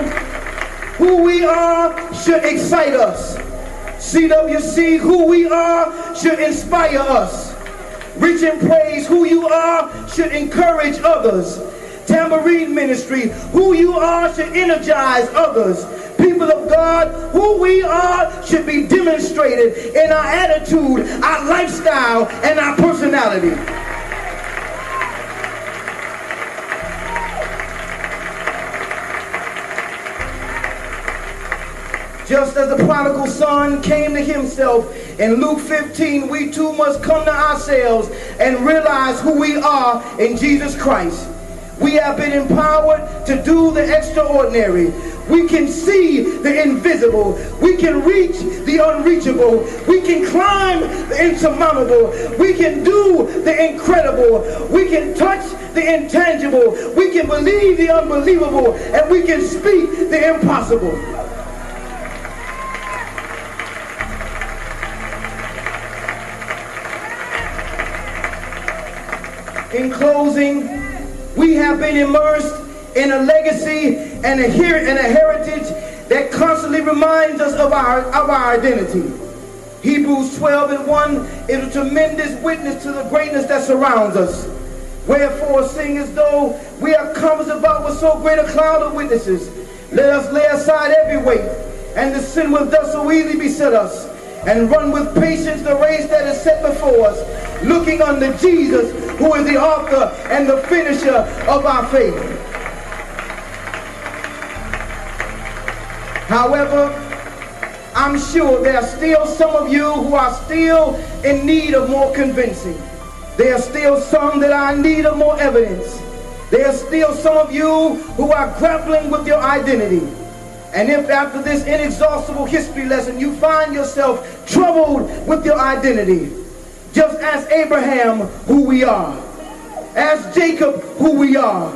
who we are should excite us. CWC, who we are should inspire us. Reach and Praise, who you are should encourage others. Tambourine Ministry, who you are should energize others. People of God, who we are should be demonstrated in our attitude, our lifestyle, and our personality. Just as the prodigal son came to himself in Luke 15, we too must come to ourselves and realize who we are in Jesus Christ. We have been empowered to do the extraordinary. We can see the invisible. We can reach the unreachable. We can climb the insurmountable. We can do the incredible. We can touch the intangible. We can believe the unbelievable. And we can speak the impossible. In closing, we have been immersed in a legacy and a heritage that constantly reminds us of our identity. Hebrews 12:1 is a tremendous witness to the greatness that surrounds us. Wherefore, seeing as though we are compassed about with so great a cloud of witnesses, let us lay aside every weight and the sin which does so easily beset us, and run with patience the race that is set before us, looking unto Jesus, who is the author and the finisher of our faith. However, I'm sure there are still some of you who are still in need of more convincing. There are still some that are in need of more evidence. There are still some of you who are grappling with your identity. And if after this inexhaustible history lesson you find yourself troubled with your identity, just ask Abraham who we are. Ask Jacob who we are.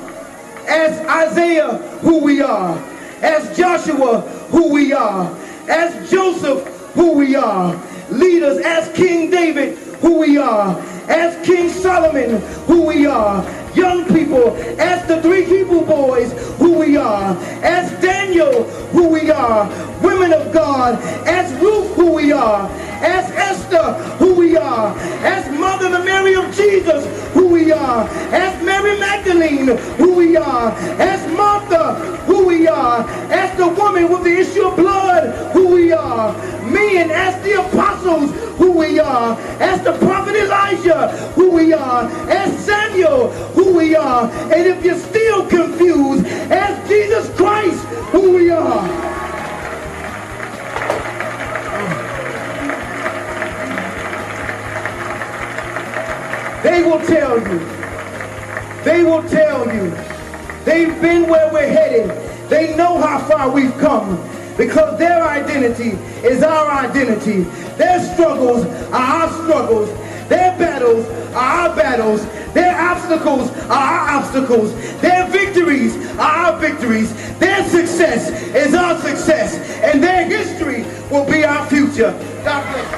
Ask Isaiah who we are. Ask Joshua who we are. Ask Joseph who we are. Leaders, ask King David who we are. Ask King Solomon who we are. Young people, ask the 3 Hebrew boys who we are. Ask Daniel who we are. Women of God, ask Ruth who we are. Ask Esther who we are. Ask Mother Mary of Jesus who we are. Ask Mary Magdalene who we are. Ask Martha who we are. Ask the woman with the issue of blood who we are. Men, ask the apostles who we are. Ask the prophet Elijah who we are. Ask Samuel who we are. And if you're still confused, ask Jesus Christ who we are. They will tell you. They've been where we're headed. They know how far we've come because their identity is our identity. Their struggles are our struggles. Their battles are our battles. Their obstacles are our obstacles. Their victories are our victories. Their success is our success. And their history will be our future. God bless you.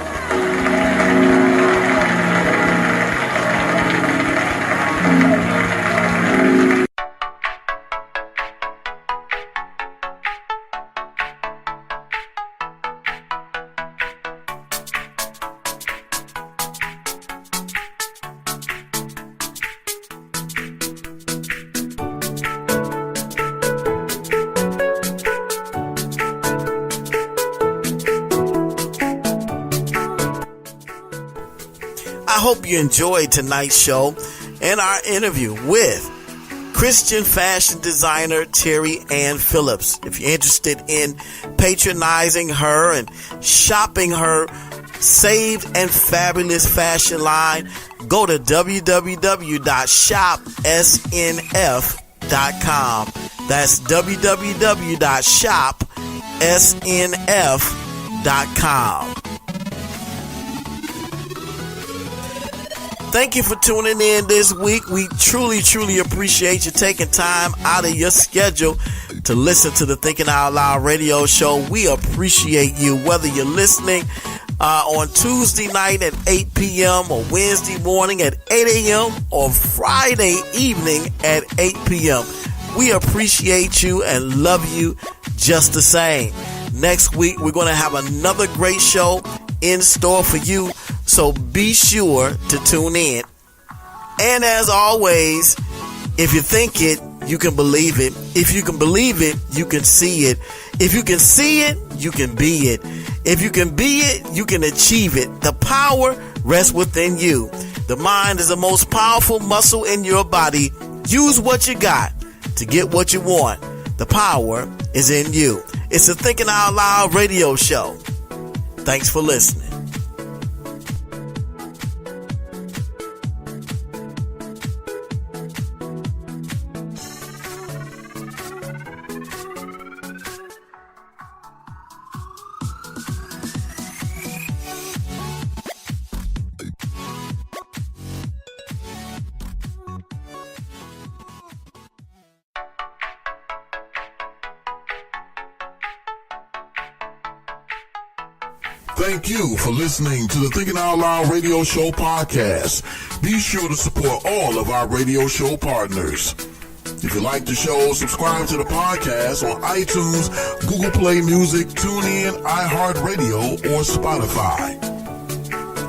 I hope you enjoyed tonight's show and our interview with Christian fashion designer TerryAnn Phillips. If you're interested in patronizing her and shopping her saved and fabulous fashion line, go to www.shopsnf.com. That's www.shopsnf.com. Thank you for tuning in this week. We truly, truly appreciate you taking time out of your schedule to listen to the Thinking Out Loud radio show. We appreciate you, whether you're listening on Tuesday night at 8 p.m. or Wednesday morning at 8 a.m. or Friday evening at 8 p.m. We appreciate you and love you just the same. Next week, we're going to have another great show in store for you. So be sure to tune in. And as always, if you think it, you can believe it. If you can believe it, you can see it. If you can see it, you can be it. If you can be it, you can achieve it. The power rests within you. The mind is the most powerful muscle in your body. Use what you got to get what you want. The power is in you. It's the Thinking Out Loud radio show. Thanks for listening. Thank you for listening to the Thinking Out Loud Radio Show podcast. Be sure to support all of our radio show partners. If you like the show, subscribe to the podcast on iTunes, Google Play Music, TuneIn, iHeartRadio, or Spotify.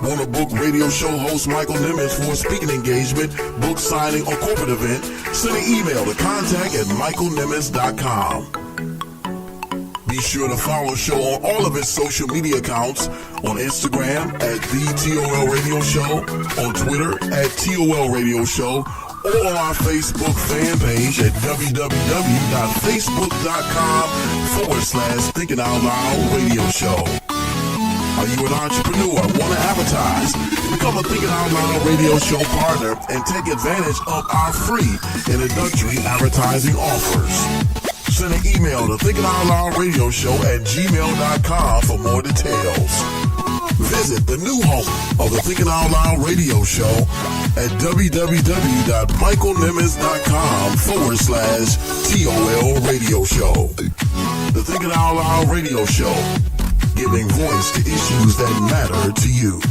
Want to book radio show host Michael Nimmons for a speaking engagement, book signing, or corporate event? Send an email to contact@michaelnimmons.com. Be sure to follow the show on all of its social media accounts, on Instagram at The TOL Radio Show, on Twitter at TOL Radio Show, or on our Facebook fan page at www.facebook.com/Thinking Out Loud Radio Show. Are you an entrepreneur? Want to advertise? Become a Thinking Out Loud Radio Show partner and take advantage of our free introductory advertising offers. Send an email to thinkingoutloudradioshow@gmail.com for more details. Visit the new home of the Thinking Out Loud Radio Show at www.michaelnimmons.com/TOL Radio Show. The Thinking Out Loud Radio Show, giving voice to issues that matter to you.